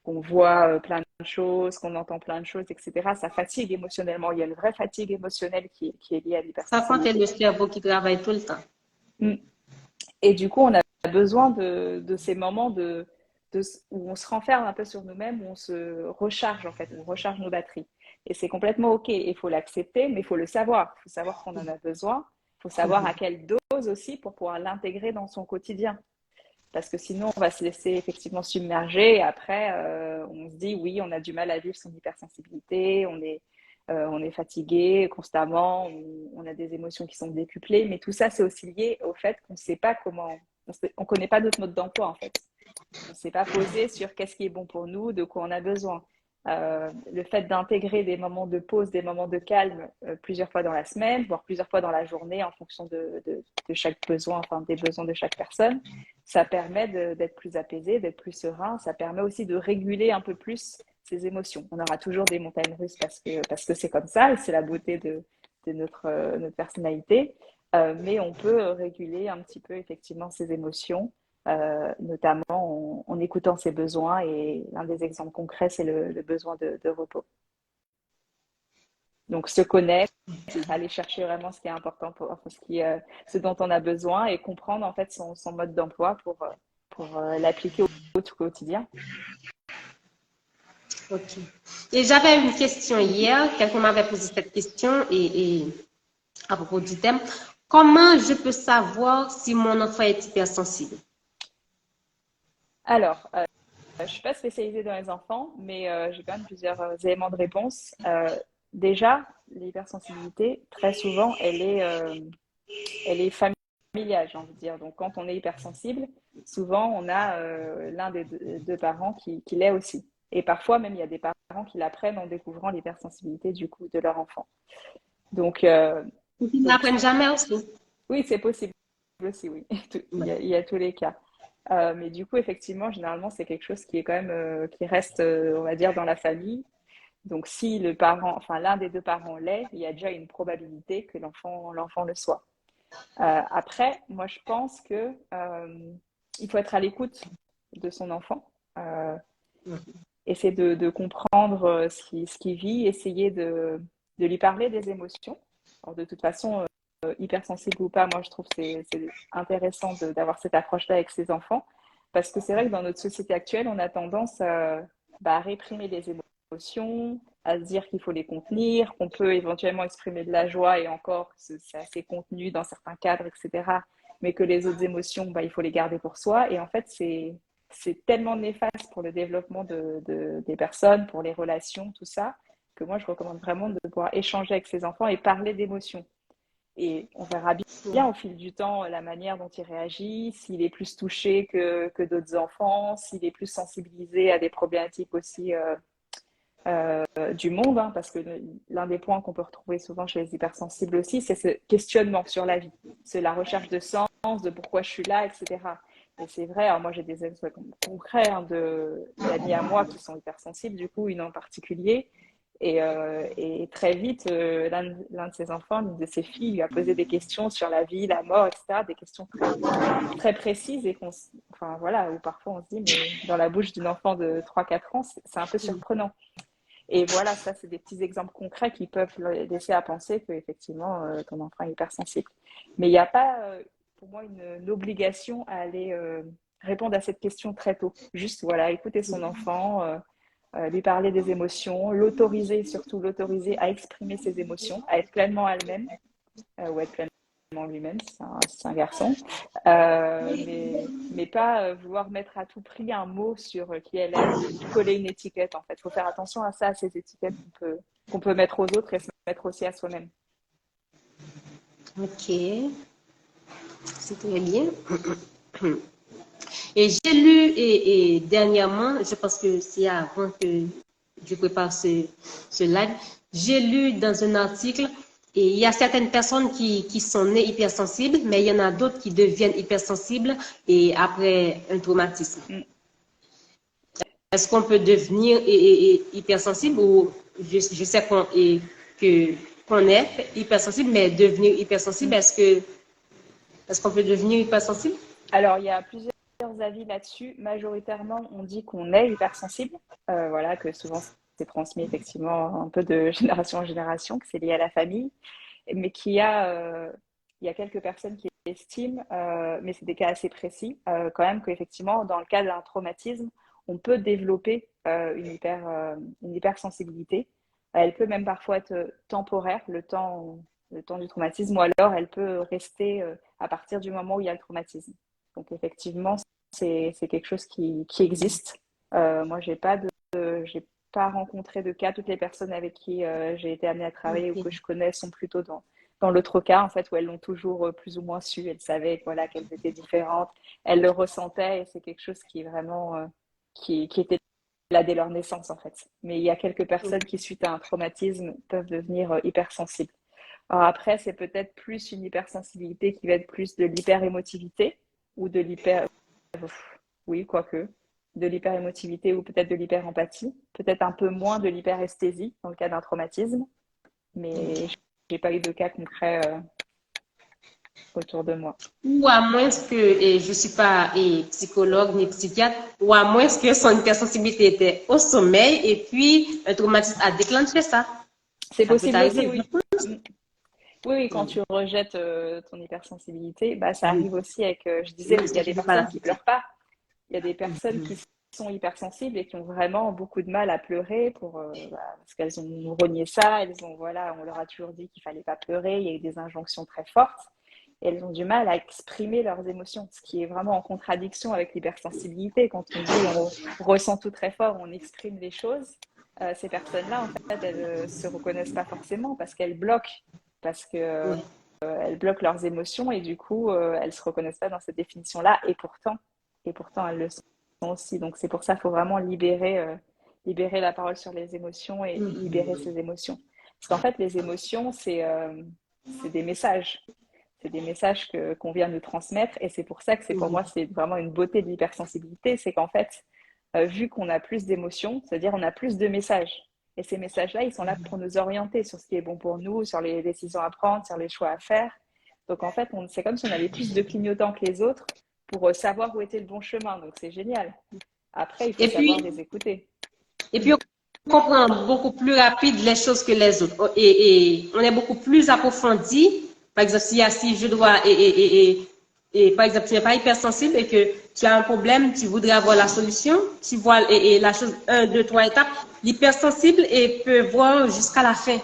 qu'on voit plein de choses, qu'on entend plein de choses, etc., ça fatigue émotionnellement. Il y a une vraie fatigue émotionnelle qui est liée à Ça compte le l'hypersensibilité. cerveau qui travaille tout le temps. Mm. Et du coup, on a besoin de ces moments où on se renferme un peu sur nous-mêmes, où on se recharge en fait, où on recharge nos batteries. Et c'est complètement OK. Il faut l'accepter, mais il faut le savoir. Il faut savoir qu'on en a besoin. Il faut savoir à quelle dose aussi pour pouvoir l'intégrer dans son quotidien. Parce que sinon, on va se laisser effectivement submerger et après, on se dit oui, on a du mal à vivre son hypersensibilité, on est fatigué constamment, on a des émotions qui sont décuplées, mais tout ça, c'est aussi lié au fait qu'on ne sait pas comment, on connaît pas notre mode d'emploi en fait. On ne s'est pas posé sur qu'est-ce qui est bon pour nous, de quoi on a besoin. Le fait d'intégrer des moments de pause, des moments de calme plusieurs fois dans la semaine, voire plusieurs fois dans la journée en fonction de chaque besoin, enfin des besoins de chaque personne, ça permet d'être plus apaisé, d'être plus serein. Ça permet aussi de réguler un peu plus ses émotions. On aura toujours des montagnes russes parce que c'est comme ça et c'est la beauté de notre personnalité. mais on peut réguler un petit peu effectivement ses émotions, notamment en écoutant ses besoins. Et l'un des exemples concrets, c'est le besoin de repos. Donc, se connaître, aller chercher vraiment ce qui est important pour enfin, ce dont on a besoin et comprendre en fait son mode d'emploi pour l'appliquer au quotidien. Ok. Et j'avais une question hier, quelqu'un m'avait posé cette question et à propos du thème. Comment je peux savoir si mon enfant est hypersensible? Alors, je ne suis pas spécialisée dans les enfants, mais j'ai quand même plusieurs éléments de réponse. Déjà, l'hypersensibilité, très souvent, elle est familiale, j'ai envie de dire. Donc, quand on est hypersensible, souvent, on a l'un des deux parents qui l'est aussi. Et parfois, même, il y a des parents qui l'apprennent en découvrant l'hypersensibilité du coup de leur enfant. Donc, Ils donc n'apprennent jamais aussi. oui, c'est possible aussi, oui. Il y a tous les cas. Mais du coup, effectivement, généralement, c'est quelque chose qui est quand même qui reste, on va dire, dans la famille. Donc, si le parent, enfin l'un des deux parents l'est, il y a déjà une probabilité que l'enfant le soit. Après, moi, je pense que il faut être à l'écoute de son enfant, essayer de comprendre ce qu'il vit, essayer de lui parler des émotions. Alors, de toute façon, hypersensible ou pas, moi, je trouve que c'est intéressant d'avoir cette approche-là avec ses enfants, parce que c'est vrai que dans notre société actuelle, on a tendance à réprimer les émotions, à se dire qu'il faut les contenir, qu'on peut éventuellement exprimer de la joie et encore que c'est assez contenu dans certains cadres, etc. Mais que les autres émotions, il faut les garder pour soi. Et en fait, c'est tellement néfaste pour le développement des personnes, pour les relations, tout ça, que moi, je recommande vraiment de pouvoir échanger avec ses enfants et parler d'émotions. Et on verra bien au fil du temps la manière dont il réagit, s'il est plus touché que d'autres enfants, s'il est plus sensibilisé à des problématiques aussi du monde, hein, parce que l'un des points qu'on peut retrouver souvent chez les hypersensibles aussi, c'est ce questionnement sur la vie, c'est la recherche de sens, de pourquoi je suis là, etc. Et c'est vrai, alors moi j'ai des exemples concrets hein, d'amis à moi qui sont hypersensibles, du coup une en particulier, et très vite, l'un de ses enfants, l'une de ses filles, lui a posé des questions sur la vie, la mort, etc., des questions très précises et enfin voilà, où parfois on se dit, mais dans la bouche d'une enfant de 3-4 ans, c'est un peu surprenant. Et voilà, ça, c'est des petits exemples concrets qui peuvent laisser à penser qu'effectivement, ton enfant est hypersensible. Mais il n'y a pas, pour moi, une obligation à aller répondre à cette question très tôt. Juste, voilà, écouter son enfant, lui parler des émotions, l'autoriser, surtout l'autoriser à exprimer ses émotions, à être pleinement elle-même, ou être pleinement lui-même, c'est un garçon, mais pas vouloir mettre à tout prix un mot sur qui elle est, lui coller une étiquette en fait. Il faut faire attention à ça, à ces étiquettes qu'on peut mettre aux autres et se mettre aussi à soi-même. Ok, c'est très bien. Et j'ai lu, et dernièrement, je pense que c'est avant que je prépare ce live, j'ai lu dans un article, et il y a certaines personnes qui sont nées hypersensibles, mais il y en a d'autres qui deviennent hypersensibles et après un traumatisme. Mm. Est-ce qu'on peut devenir hypersensible ou je sais qu'on est hypersensible, mais devenir hypersensible, est-ce qu'on peut devenir hypersensible? Alors, il y a plusieurs avis là-dessus. Majoritairement, on dit qu'on est hypersensible, voilà, que souvent c'est transmis effectivement un peu de génération en génération, que c'est lié à la famille, mais il y a quelques personnes qui estiment, mais c'est des cas assez précis, quand même qu'effectivement, dans le cas d'un traumatisme, on peut développer une hypersensibilité. Elle peut même parfois être temporaire, le temps du traumatisme, ou alors elle peut rester à partir du moment où il y a le traumatisme. Donc effectivement, c'est quelque chose qui existe. Moi, j'ai pas rencontré de cas. Toutes les personnes avec qui j'ai été amenée à travailler ou que je connais sont plutôt dans l'autre cas, en fait, où elles l'ont toujours plus ou moins su. Elles savaient voilà, qu'elles étaient différentes. Elles le ressentaient et c'est quelque chose qui est vraiment qui était là dès leur naissance, en fait. Mais il y a quelques personnes qui, suite à un traumatisme, peuvent devenir hypersensibles. Alors après, c'est peut-être plus une hypersensibilité qui va être plus de l'hyperémotivité ou de l'hyper... Oui, quoique. De l'hyperémotivité ou peut-être de l'hyperempathie. Peut-être un peu moins de l'hyperesthésie dans le cas d'un traumatisme. Mais j'ai pas eu de cas concret autour de moi. Ou à moins que, et je ne suis pas psychologue ni psychiatre, ou à moins que son hypersensibilité était au sommeil et puis un traumatisme a déclenché ça. C'est Ça peut possible aussi, arriver. oui. Oui, quand tu rejettes ton hypersensibilité, bah, ça arrive aussi avec, je disais, Oui, il y a des je peux pas personnes la qui citer. pleurent pas. Il y a des personnes qui sont hypersensibles et qui ont vraiment beaucoup de mal à pleurer parce qu'elles ont renié ça, voilà, on leur a toujours dit qu'il fallait pas pleurer, il y a eu des injonctions très fortes et elles ont du mal à exprimer leurs émotions, ce qui est vraiment en contradiction avec l'hypersensibilité. Quand on dit on ressent tout très fort, on exprime les choses, ces personnes-là, en fait, elles se reconnaissent pas forcément parce qu'elles bloquent, parce que Ouais. elles bloquent leurs émotions et du coup, elles se reconnaissent pas dans cette définition-là et pourtant elles le sont aussi. Donc c'est pour ça qu'il faut vraiment libérer la parole sur les émotions et libérer ses émotions. Parce qu'en fait, les émotions, c'est des messages. C'est des messages qu'on vient nous transmettre et c'est pour ça que pour moi, c'est vraiment une beauté de l'hypersensibilité. C'est qu'en fait, vu qu'on a plus d'émotions, c'est-à-dire on a plus de messages. Et ces messages-là, ils sont là pour nous orienter sur ce qui est bon pour nous, sur les décisions à prendre, sur les choix à faire. Donc en fait, c'est comme si on avait plus de clignotants que les autres pour savoir où était le bon chemin. Donc c'est génial. Après, il faut Et savoir puis, les écouter. on comprend beaucoup plus rapide les choses que les autres. Et on est beaucoup plus approfondi. Par exemple, si je dois, par exemple, tu n'es pas hypersensible et que tu as un problème, tu voudrais avoir la solution, tu vois la chose 1, 2, 3 étapes. L'hypersensible peut voir jusqu'à la fin.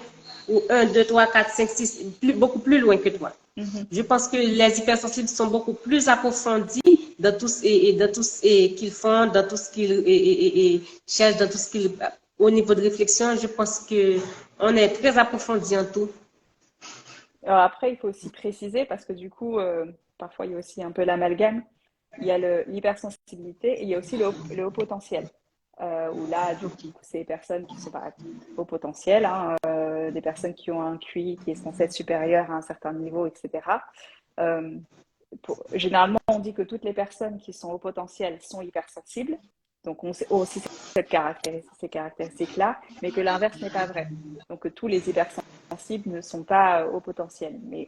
Ou 1, 2, 3, 4, 5, 6, beaucoup plus loin que toi. Je pense que les hypersensibles sont beaucoup plus approfondis dans tout ce qu'ils font, dans tout ce qu'ils cherchent, dans tout ce qu'ils au niveau de réflexion. Je pense que on est très approfondi en tout. Alors après, il faut aussi préciser parce que du coup, parfois, il y a aussi un peu l'amalgame. Il y a l'hypersensibilité et il y a aussi le haut potentiel. Où là, du coup, c'est des personnes qui sont pas au potentiel, hein, des personnes qui ont un QI qui est censé être supérieur à un certain niveau, etc. Euh, Généralement, on dit que toutes les personnes qui sont au potentiel sont hypersensibles. Donc, on sait aussi ces caractéristiques-là, mais que l'inverse n'est pas vrai. Donc, que tous les hypersensibles ne sont pas au potentiel. Mais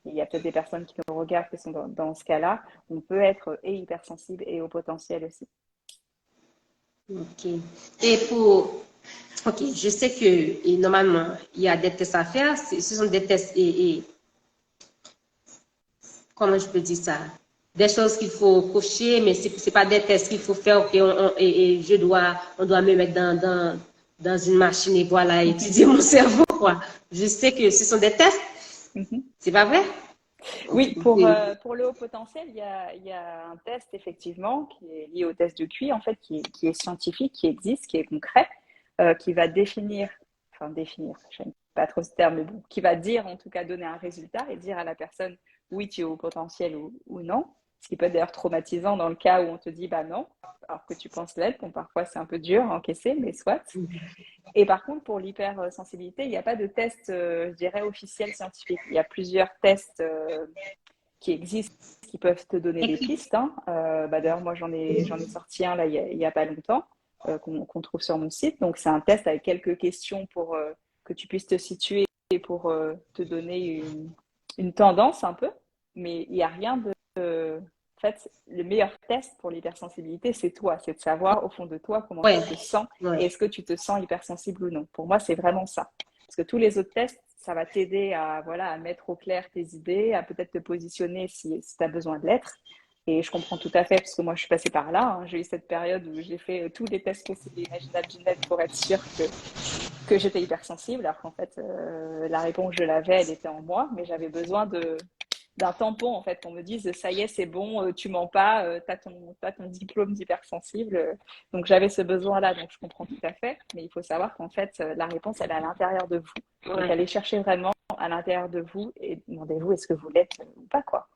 il y a peut-être des personnes qui nous regardent qui sont dans ce cas-là, on peut être et hypersensible et au potentiel aussi. Ok. Ok, je sais que normalement il y a des tests à faire. Ce sont des tests comment je peux dire ça? Des choses qu'il faut cocher, mais c'est pas des tests qu'il faut faire. Ok, on doit me mettre dans une machine et voilà, étudier mon cerveau, quoi. Je sais que ce sont des tests. C'est pas vrai? Oui, pour le haut potentiel, il y a un test effectivement qui est lié au test de QI, en fait, qui est scientifique, qui existe, qui est concret, qui va définir, j'aime pas trop ce terme, mais bon, qui va dire, en tout cas, donner un résultat et dire à la personne, oui, tu es au potentiel ou non. Ce qui peut être d'ailleurs traumatisant dans le cas où on te dit, bah non, alors que tu penses l'être. Bon, parfois, c'est un peu dur à encaisser, mais soit. Et par contre, pour l'hypersensibilité, il n'y a pas de test, je dirais, officiel scientifique. Il y a plusieurs tests qui existent, qui peuvent te donner des pistes, hein. D'ailleurs, moi, j'en ai sorti un là, il y a pas longtemps, qu'on trouve sur mon site. Donc, c'est un test avec quelques questions pour que tu puisses te situer et pour te donner une tendance un peu. Mais il n'y a rien de... En fait, le meilleur test pour l'hypersensibilité, c'est toi. C'est de savoir au fond de toi comment Ouais, tu te sens ouais. et est-ce que tu te sens hypersensible ou non. Pour moi, c'est vraiment ça. Parce que tous les autres tests, ça va t'aider à mettre au clair tes idées, à peut-être te positionner si tu as besoin de l'être. Et je comprends tout à fait, parce que moi, je suis passée par là, hein. J'ai eu cette période où j'ai fait tous les tests possibles et imaginables du net pour être sûre que j'étais hypersensible, alors qu'en fait, la réponse, je l'avais, elle était en moi, mais j'avais besoin d'un tampon, en fait, qu'on me dise, ça y est, c'est bon, tu mens pas, t'as ton diplôme d'hypersensible. Donc, j'avais ce besoin-là, donc je comprends tout à fait. Mais il faut savoir qu'en fait, la réponse, elle est à l'intérieur de vous. Donc, allez chercher vraiment à l'intérieur de vous et demandez-vous est-ce que vous l'êtes ou pas, quoi.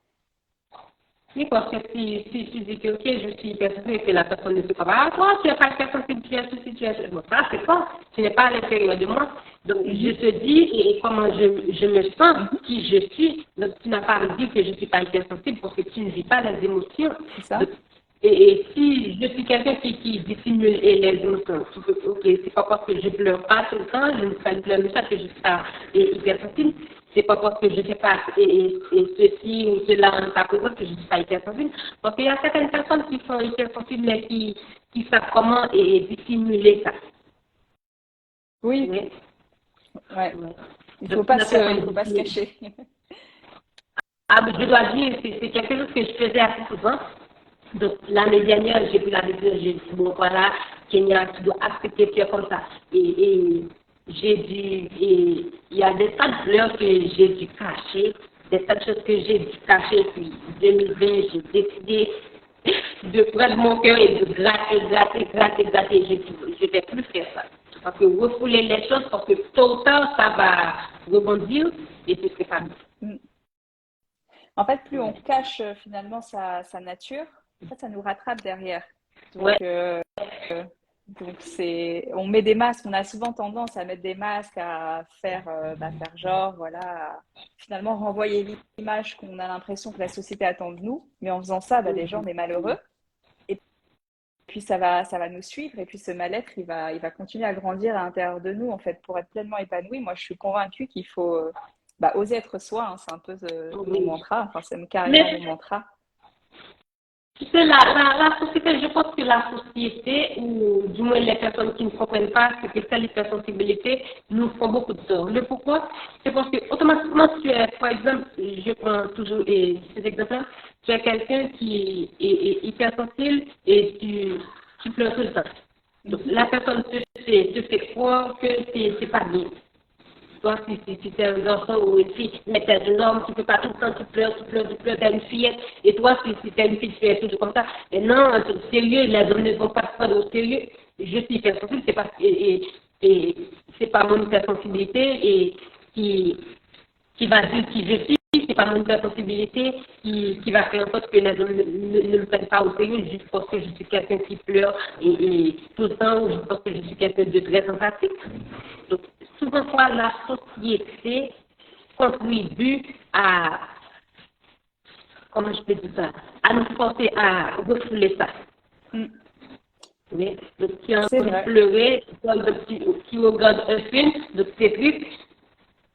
Oui, parce que si tu dis que, ok, je suis hypersensible et que la personne ne se parle pas, ah, toi, tu n'es pas hypersensible, tu es ceci, tu es bon, ça, c'est quoi? Tu n'es pas à l'intérieur de moi. Donc, je te dis et comment je me sens, qui je suis. Donc, tu n'as pas à dire que je ne suis pas hypersensible parce que tu ne vis pas les émotions. C'est ça? Donc, et si je suis quelqu'un qui dissimule les émotions, ok, c'est pas parce que je pleure pas tout le temps, je ne fais pas pleurer ça que je suis pas hypersensible. c'est pas parce que je fais pas ceci ou cela en ta présence que je ne suis pas hypersensible. Parce qu'il y a certaines personnes qui sont hypersensibles, mais qui savent comment dissimuler ça. Oui, Oui. ouais. Oui. Il Donc, faut pas se cacher. ah, mais je dois dire, c'est quelque chose que je faisais assez souvent. Donc, l'année dernière, j'ai pris la décision, j'ai dit, bon, voilà, Kenya, tu dois accepter tu es comme ça. Et j'ai dû, il y a des tas de fleurs que j'ai dû cacher, des tas de choses que j'ai dû cacher. Puis, 2020, j'ai décidé de prendre mon cœur et de gratter. J'ai dit, je ne vais plus faire ça. Parce que refouler les choses, parce que tôt ou tard, ça va rebondir et ce serait pas bien. En fait, plus on Ouais. cache finalement sa nature, en fait, ça nous rattrape derrière. Ouais. Donc, on met des masques. On a souvent tendance à mettre des masques, à faire genre, voilà, à finalement renvoyer l'image qu'on a l'impression que la société attend de nous. Mais en faisant ça, déjà, on est malheureux. Et puis, ça va nous suivre. Et puis, ce mal-être, il va continuer à grandir à l'intérieur de nous, en fait, pour être pleinement épanoui. Moi, je suis convaincue qu'il faut oser être soi. Hein. C'est un peu mon Oui. mantra. Enfin, c'est carrément mon Mais mantra. tu sais, la société, je pense que la société, ou du moins les personnes qui ne comprennent pas ce que c'est l'hypersensibilité, nous font beaucoup de tort. Le pourquoi? C'est parce que automatiquement, tu es, par exemple, je prends toujours cet exemple-là, tu es quelqu'un qui est hypersensible et tu pleures tout le temps. Donc, la personne te fait croire que c'est pas bien. Toi, si tu es un garçon ou une fille, mais tu es un homme, tu ne peux pas tout le temps, tu pleures, tu es une fillette. Et toi, si tu es une fille, tu es toujours comme ça. Et non, sérieux, les hommes ne vont pas se prendre au sérieux. Je suis hypersensible, c'est pas mon hypersensibilité et qui va dire qui je suis, c'est pas mon hypersensibilité qui va faire en sorte que les hommes ne me prennent pas au sérieux juste parce que je suis quelqu'un qui pleure et tout le temps, ou juste parce que je suis quelqu'un de très empathique. Donc, souvent fois, la société contribue à, comment je peux dire ça, à nous forcer à refouler ça. Mm. Oui. Donc, qui a C'est envie de vrai. pleurer, qui regarde un film, donc c'est trucs.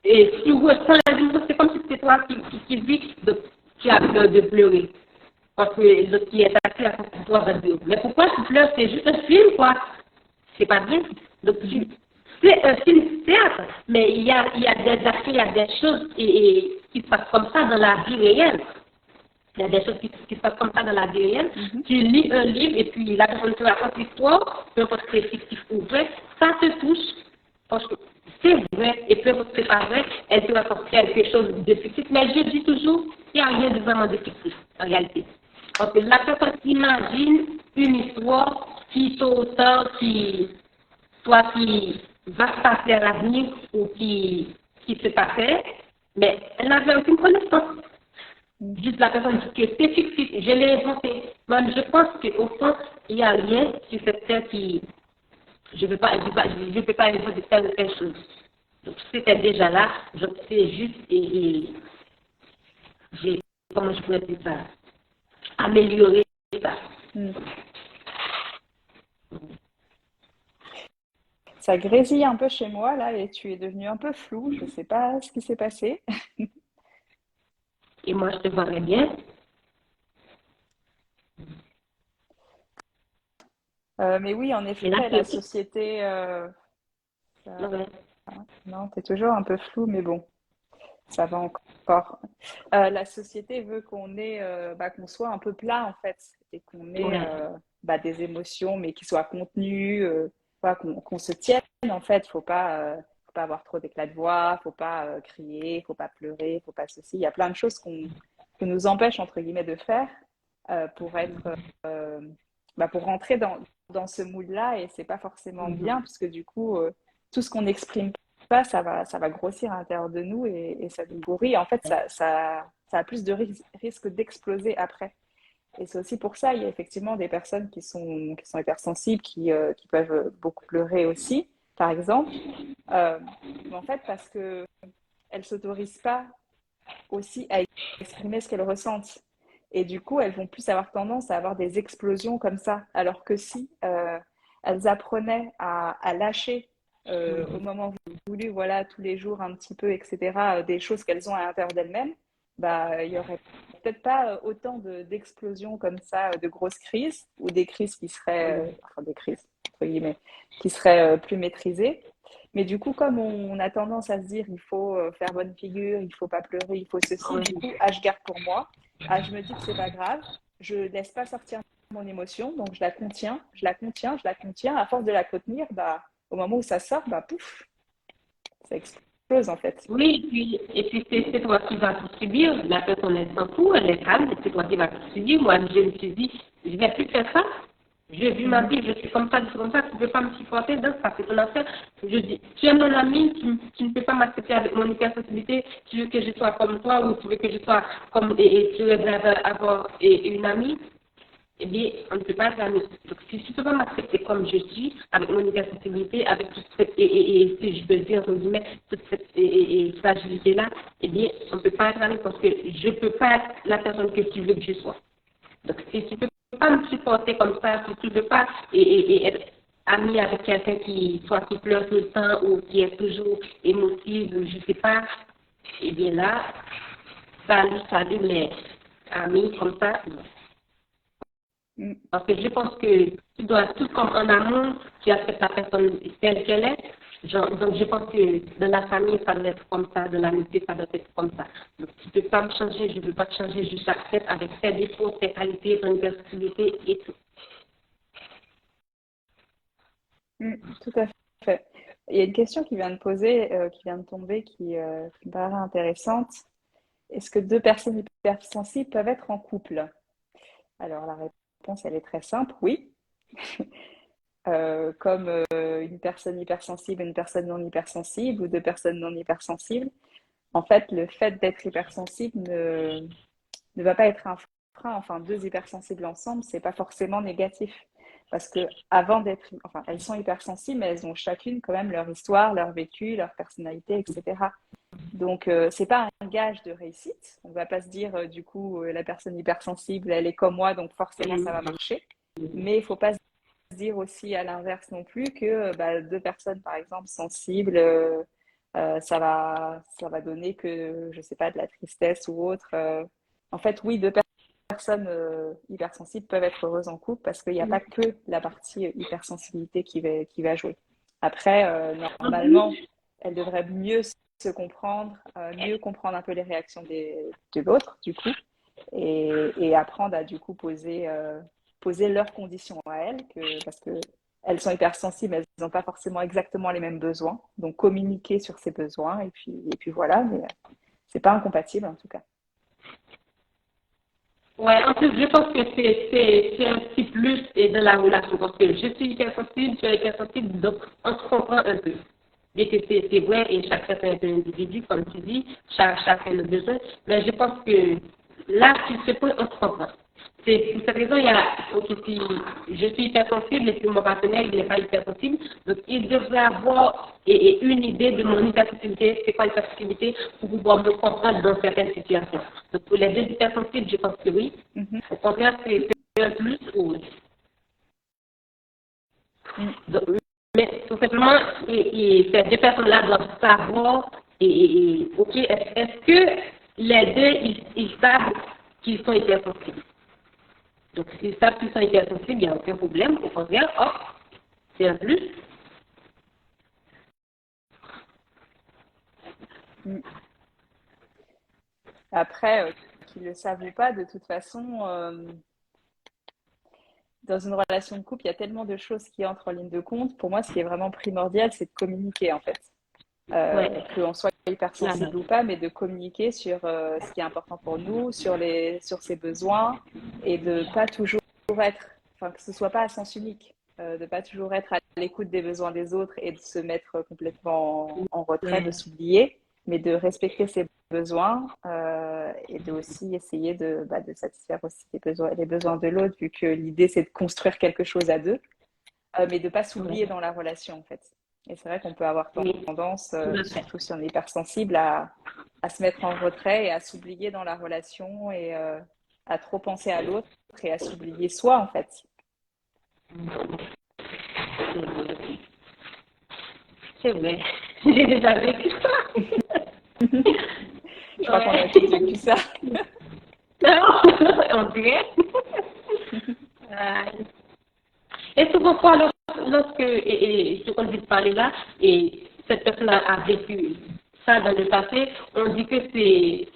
Et si tu ressens la douleur, c'est comme si c'était toi qui vis, donc tu as peur de pleurer. Parce que l'autre qui est assis à côté de toi va dire, mais pourquoi tu pleures? C'est juste un film, quoi. C'est pas bien. Donc, c'est un film théâtre, mais il y a des actes, il y a des choses qui se passent comme ça dans la vie réelle. Il y a des choses qui se passent comme ça dans la vie réelle. Tu lis un livre et puis la personne te raconte l'histoire, peu importe si c'est fictif ou vrai, ça te touche. Parce que c'est vrai, et peu importe si c'est pas vrai, elle te raconte quelque chose de fictif. Mais je dis toujours, il n'y a rien de vraiment de fictif, en réalité. Parce que la personne imagine une histoire qui soit qui va se passer à l'avenir ou qui se passait, mais elle n'avait aucune connaissance. Juste la personne dit que c'est fictif, je l'ai inventé. Même je pense qu'au fond, il n'y a rien sur cette terre qui. Je ne peux pas inventer telle ou telle chose. Donc c'était déjà là, je sais juste et j'ai, comment je pourrais dire ça, améliorer ça. Mm. Ça grésille un peu chez moi là et tu es devenu un peu flou. Je ne sais pas ce qui s'est passé. Et moi, je te verrais bien. Mais oui, en Et là, effet, la société. Ça- ouais. Non, tu es toujours un peu flou, mais bon, ça va encore. La société veut qu'on soit un peu plat en fait et qu'on ait Ouais. des émotions, mais qui soient contenues, qu'on se tienne en fait. Faut pas avoir trop d'éclat de voix, faut pas crier, faut pas pleurer, faut pas ceci. Il y a plein de choses que nous empêche entre guillemets de faire pour être pour rentrer dans ce mood-là et c'est pas forcément bien parce que du coup tout ce qu'on n'exprime pas ça va grossir à l'intérieur de nous et ça nous pourrit. En fait, ça a plus de risque d'exploser après. Et c'est aussi pour ça, il y a effectivement des personnes qui sont hypersensibles, qui peuvent beaucoup pleurer aussi, par exemple. Mais en fait, parce qu'elles ne s'autorisent pas aussi à exprimer ce qu'elles ressentent. Et du coup, elles vont plus avoir tendance à avoir des explosions comme ça. Alors que si elles apprenaient à lâcher au moment voulu, voilà, tous les jours un petit peu, etc., des choses qu'elles ont à l'intérieur d'elles-mêmes, bah, il y aurait peut-être pas autant d'explosions comme ça, de grosses crises, ou des crises qui seraient, enfin des crises, entre guillemets, qui seraient plus maîtrisées. Mais du coup, comme on a tendance à se dire, il faut faire bonne figure, il faut pas pleurer, il faut ceci, du coup, je garde pour moi. Je me dis que c'est pas grave, je laisse pas sortir mon émotion, donc je la contiens, je la contiens, je la contiens. À force de la contenir, bah, au moment où ça sort, bah, pouf, ça explose en fait. Oui, et puis c'est toi qui vas tout subir. La personne, elle s'en fout, elle est calme, c'est toi qui vas tout subir. Moi, je me suis dit, je vais plus faire ça. Je vis ma vie, je suis comme ça, tu ne peux pas me supporter, donc ça c'est ton affaire. Je dis, tu es mon ami, tu ne peux pas m'accepter avec mon hypersensibilité, tu veux que je sois comme toi ou tu veux que je sois comme, et tu veux avoir une amie, eh bien, on ne peut pas faire mieux. Donc, si tu ne peux pas m'accepter comme je suis, avec mon hypersensibilité, avec toute cette, et si je peux dire, entre guillemets, toute cette fragilité-là, eh bien, on ne peut pas être amis parce que je ne peux pas être la personne que tu veux que je sois. Donc, si tu ne peux pas me supporter comme ça, si tu ne veux pas être ami avec quelqu'un qui pleure tout le temps ou qui est toujours émotive, je ne sais pas, eh bien là, salut, mais amis comme ça, non. Mm. Parce que je pense que tu dois, tout comme en amour, tu acceptes la personne telle qu'elle est. Donc je pense que dans la famille, ça doit être comme ça, dans l'amitié, ça doit être comme ça. Donc tu ne peux pas me changer, je ne veux pas te changer, je t'accepte avec tes défauts, tes qualités, ton personnalité et tout. Tout à fait. Il y a une question qui vient de poser, qui vient de tomber, qui me paraît intéressante. Est-ce que deux personnes hypersensibles peuvent être en couple? Alors la réponse, elle est très simple, oui. Comme une personne hypersensible et une personne non hypersensible, ou deux personnes non hypersensibles. En fait, le fait d'être hypersensible ne va pas être un frein. Enfin, deux hypersensibles ensemble, c'est pas forcément négatif. Parce que avant d'être, enfin, elles sont hypersensibles, mais elles ont chacune quand même leur histoire, leur vécu, leur personnalité, etc. Donc, c'est pas un gage de réussite. On va pas se dire, du coup, la personne hypersensible, elle est comme moi, donc forcément ça va marcher. Mais il faut pas se dire aussi à l'inverse non plus que bah, deux personnes, par exemple, sensibles, ça va donner que, je sais pas, de la tristesse ou autre. En fait, oui, deux personnes hypersensibles peuvent être heureuses en couple parce qu'il n'y a pas que la partie hypersensibilité qui va jouer. Après, normalement, elles devraient mieux se comprendre, mieux comprendre un peu les réactions de l'autre, du coup, et apprendre à, du coup, poser leurs conditions à elles, parce que elles sont hypersensibles, elles n'ont pas forcément exactement les mêmes besoins. Donc, communiquer sur ces besoins, et puis voilà, mais c'est pas incompatible en tout cas. Ouais, en plus, je pense que c'est un petit plus de la relation parce que je suis hypersensible, tu es hypersensible, donc on se comprend un peu. Bien que c'est vrai et chaque personne est un individu, comme tu dis, chacun a besoin, mais je pense que là, sur ce point, on se comprend. C'est pour cette raison, il y a, ok, si je suis hypersensible et puis mon partenaire, il n'est pas hypersensible, donc il devrait avoir une idée de mon hypersensibilité, c'est quoi l'hypersensibilité, pour pouvoir me comprendre dans certaines situations. Donc pour les deux hypersensibles, je pense que oui. Mhm. Au contraire, c'est un plus ou Mm. donc, mais tout simplement, ces deux personnes-là doivent savoir, ok, est-ce que les deux, ils savent qu'ils sont hypersensibles? Donc, s'ils savent qu'ils sont hypersensibles, il n'y a aucun problème. Au contraire, hop, c'est un plus. Mm. Après, qu'ils le savent ou pas, de toute façon, dans une relation de couple, il y a tellement de choses qui entrent en ligne de compte. Pour moi, ce qui est vraiment primordial, c'est de communiquer, en fait. Ouais, Qu'on soit la hypersensible base. ou pas, mais de communiquer sur ce qui est important pour nous, sur ses besoins, et de pas toujours être, enfin, que ce soit pas à sens unique, de pas toujours être à l'écoute des besoins des autres et de se mettre complètement en retrait, de Ouais. s'oublier, mais de respecter ses besoins, et de aussi essayer de satisfaire aussi les besoins de l'autre, vu que l'idée c'est de construire quelque chose à deux, mais de pas s'oublier dans la relation en fait. Et c'est vrai qu'on peut avoir Oui, tendance, tout à fait. surtout si on est hypersensible, à se mettre en retrait et à s'oublier dans la relation, et à trop penser à l'autre et à s'oublier soi en fait. c'est vrai. J'ai déjà vécu ça. Je crois qu'on a tous vécu ça. On dirait. Et souvent, quoi, lorsque, et je continue de parler là, et cette personne a vécu ça dans le passé, on dit que c'est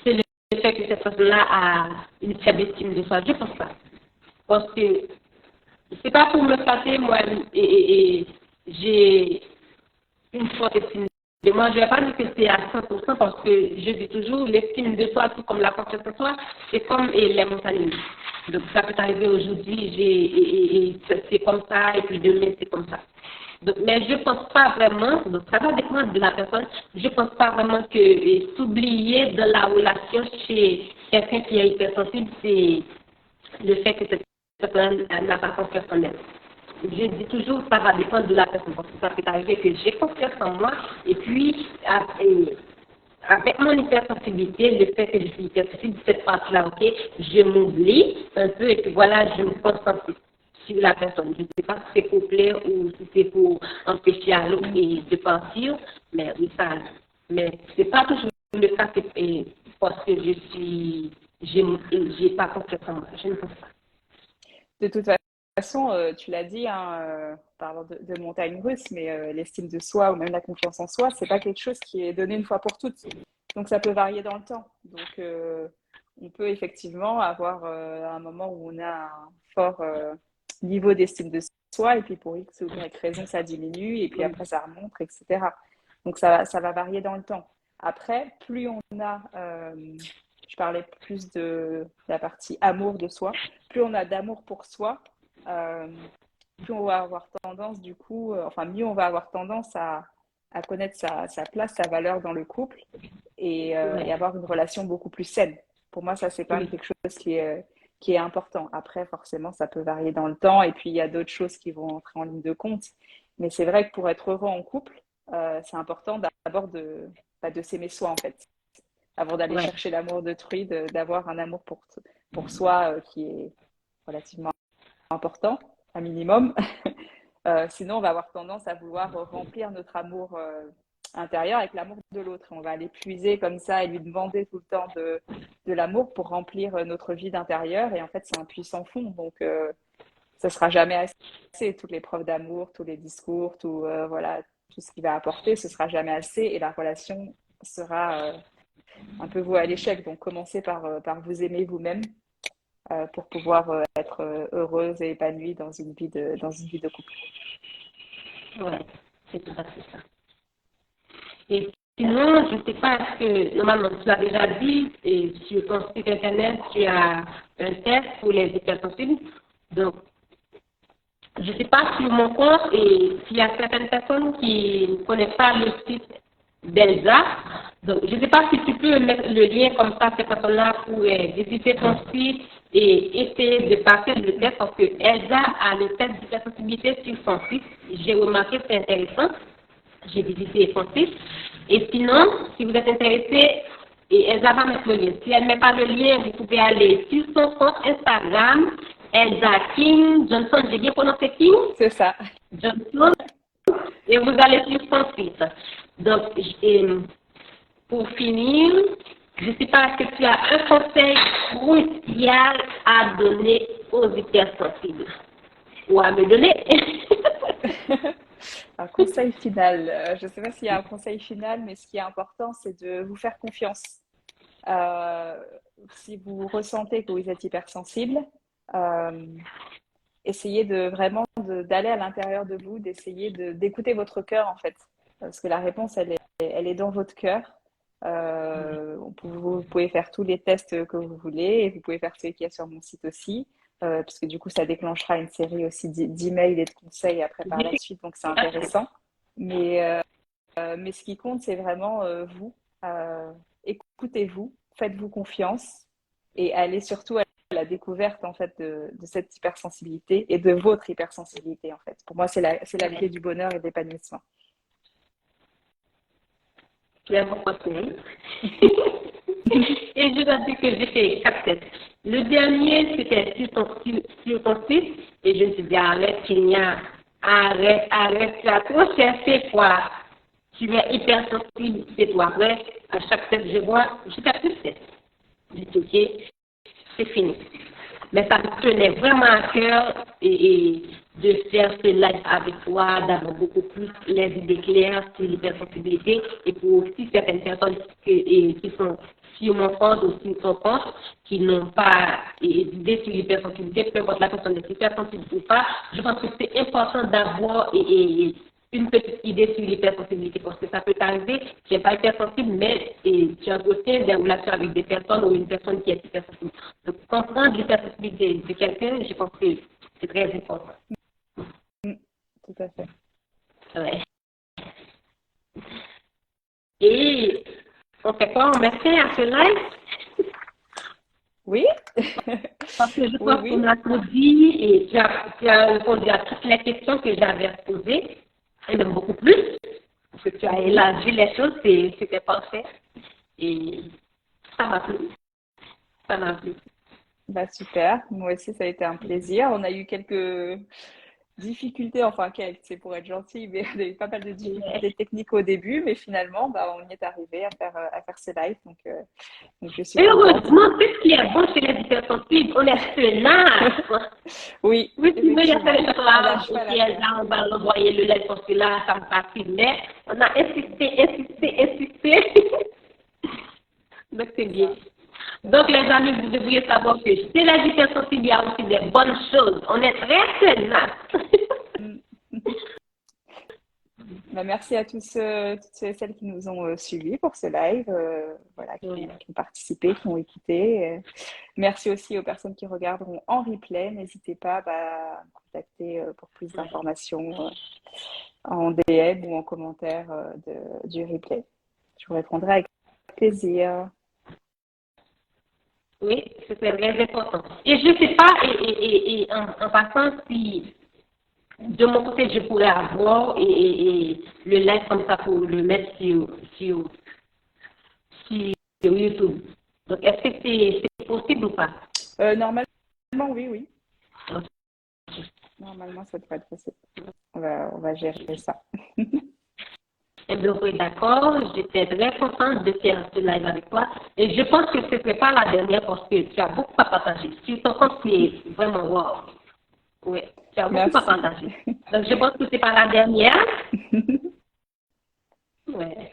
le fait que cette personne-là a une faible estime de soi. Je pense pas. Parce que c'est pas pour me flatter, moi, et j'ai une forte estime de moi. Je ne vais pas dire que c'est à 100% parce que je dis toujours, l'estime de soi, tout comme la confiance en soi, c'est comme les montagnes. Donc ça peut arriver aujourd'hui, c'est comme ça, et puis demain, c'est comme ça. Donc, mais je ne pense pas vraiment, donc ça va dépendre de la personne, je ne pense pas vraiment que s'oublier de la relation chez quelqu'un qui est hypersensible, c'est le fait que cette personne n'a pas confiance en elle. Je dis toujours, ça va dépendre de la personne, parce que ça peut arriver que j'ai confiance en moi, et puis, avec mon hypersensibilité, le fait que je suis hypersensible, cette partie-là, ok, je m'oublie un peu, et puis voilà, je me concentre sur la personne. Je ne sais pas si c'est pour plaire ou si c'est pour empêcher à l'autre de partir, mais oui, ça, mais c'est pas toujours le cas parce que j'ai pas confiance en moi, je ne pense pas. De toute façon, tu l'as dit, hein, parlant de montagnes russes, mais l'estime de soi ou même la confiance en soi, c'est pas quelque chose qui est donné une fois pour toutes. Donc ça peut varier dans le temps. Donc on peut effectivement avoir un moment où on a un fort niveau d'estime de soi et puis pour X ou Y raison ça diminue et puis après ça remonte, etc. Donc ça va varier dans le temps. Après, plus on a, je parlais plus de la partie amour de soi, plus on a d'amour pour soi, euh, plus on va avoir tendance du coup, enfin mieux on va avoir tendance à connaître sa place, sa valeur dans le couple et avoir une relation beaucoup plus saine. Pour moi, ça, c'est quand même quelque chose qui est important. Après, forcément, ça peut varier dans le temps et puis il y a d'autres choses qui vont entrer en ligne de compte. Mais c'est vrai que pour être heureux en couple, c'est important d'abord de s'aimer soi, en fait. Avant d'aller chercher l'amour d'autrui, d'avoir un amour pour soi qui est relativement important, un minimum. Sinon, on va avoir tendance à vouloir remplir notre amour intérieur avec l'amour de l'autre. On va aller puiser comme ça et lui demander tout le temps de l'amour pour remplir notre vide intérieur. Et en fait, c'est un puits sans fond. Donc, ça ne sera jamais assez. Toutes les preuves d'amour, tous les discours, voilà, tout ce qu'il va apporter, ce ne sera jamais assez. Et la relation sera un peu vouée à l'échec. Donc, commencez par vous aimer vous-même pour pouvoir être heureuse et épanouie dans une vie de couple. Ouais, c'est tout à fait ça. Et sinon, je ne sais pas, est-ce que normalement tu l'as déjà dit, et sur ton site internet, tu as un test pour les hypersensibles. Donc, je ne sais pas sur mon compte et s'il y a certaines personnes qui ne connaissent pas le site d'Elsa. Donc, je ne sais pas si tu peux mettre le lien comme ça, ces personnes-là pourraient visiter ton site et essayer de passer le test parce que Elsa a le test d'hypersensibilité sur son site. J'ai remarqué que c'est intéressant. J'ai visité son site. Et sinon, si vous êtes intéressé, et Elsa va mettre le lien. Si elle ne met pas le lien, vous pouvez aller sur son compte Instagram, Elsa King Johnson. J'ai bien prononcé King? C'est ça. Johnson. Et vous allez sur son site. Donc, pour finir, je ne sais pas, est-ce que tu as un conseil crucial à donner aux hypersensibles ou à me donner? Un conseil final. Je ne sais pas s'il y a un conseil final, mais ce qui est important, c'est de vous faire confiance. Si vous ressentez que vous êtes hypersensible, essayez d'aller à l'intérieur de vous, d'essayer d'écouter votre cœur en fait. Parce que la réponse, elle est dans votre cœur. Vous pouvez faire tous les tests que vous voulez et vous pouvez faire ceux qu'il y a sur mon site aussi. Parce que du coup, ça déclenchera une série aussi d'emails et de conseils après par la suite, donc c'est intéressant. Mais ce qui compte, c'est vraiment vous. Écoutez-vous, faites-vous confiance et allez surtout à la découverte en fait de cette hypersensibilité et de votre hypersensibilité en fait. Pour moi, c'est la clé du bonheur et de l'épanouissement. Et je dois dire que j'ai fait 4 tests. Le dernier, c'était sur ton site, et je me suis dit, arrête, qu'il n'y a arrête, tu as trop cherché quoi. Tu es hypersensible, c'est toi vrai. À chaque tête je vois, je fais plus tête. Je dis ok, c'est fini. Mais ça me tenait vraiment à cœur de faire ce live avec toi, d'avoir beaucoup plus les idées claires sur l'hypersensibilité et pour aussi certaines personnes qui sont sur mon compte ou sur ton compte, qui n'ont pas d'idées sur l'hypersensibilité, peu importe la personne est hypersensible ou pas, je pense que c'est important d'avoir une petite idée sur l'hypersensibilité parce que ça peut t'arriver, tu n'es pas hypersensible, mais tu entretiens des relations avec des personnes ou une personne qui est hypersensible. Donc, comprendre l'hypersensibilité de quelqu'un, je pense que c'est très important. Tout à fait. Ouais. Et on fait quoi? On met fin à ce live? Oui. Parce que je Oui, pense qu'on oui. a tout dit et tu as répondu à toutes les questions que j'avais posées, et même beaucoup plus. Parce que tu as élargi les choses, c'était parfait. Et ça m'a plu. Ça m'a plu. Bah, super. Moi aussi, ça a été un plaisir. On a eu quelques difficultés, enfin quelques, c'est pour être gentil, mais on a eu pas mal de difficultés Ouais. techniques au début, mais finalement, bah, on y est arrivé à faire ces lives, donc je suis contente. Heureusement, c'est ce qui est bon chez les hypersensibles, on est tenace. Oui, Oui, tu veux, il y a effectivement, cette on là, lâche pas ok, l'affaire. là, on va l'envoyer le lait parce que là, ça me fatigue, mais on a insisté. Donc, c'est C'est bien. ça. Donc, les amis, vous devriez savoir que chez les hypersensibles, il y a aussi des bonnes choses. On est très tenace. Mm. Bah, merci à toutes ceux et celles qui nous ont suivis pour ce live, voilà, Oui. qui ont participé, qui ont écouté. Merci aussi aux personnes qui regarderont en replay. N'hésitez pas bah, à me contacter pour plus d'informations en DM ou en commentaire du replay. Je vous répondrai avec plaisir. Oui, c'est très important. Et je ne sais pas, en passant, si de mon côté, je pourrais avoir le lien comme ça pour le mettre sur, sur YouTube. Donc, est-ce que c'est possible ou pas? Normalement, oui, oui. Normalement, ça devrait être possible. On va gérer ça. Eh bien, oui, d'accord. J'étais très contente de faire ce live avec toi. Et je pense que ce ne serait pas la dernière parce que tu as beaucoup à partager. Sur ton compte, c'est vraiment wow. Oui, tu as beaucoup à Merci. partager. Donc, je pense que ce n'est pas la dernière. Ouais.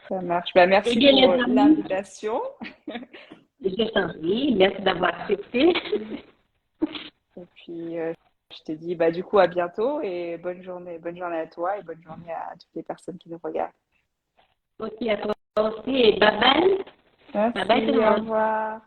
Ça marche. Bah, Eh merci bien, pour les amis, l'invitation. je t'en prie. Merci d'avoir accepté. Et puis, je te dis, bah, du coup, à bientôt et bonne journée à toi et bonne journée à toutes les personnes qui nous regardent. Aussi à toi aussi et bye bye. Bye bye tout Merci, le au monde. revoir.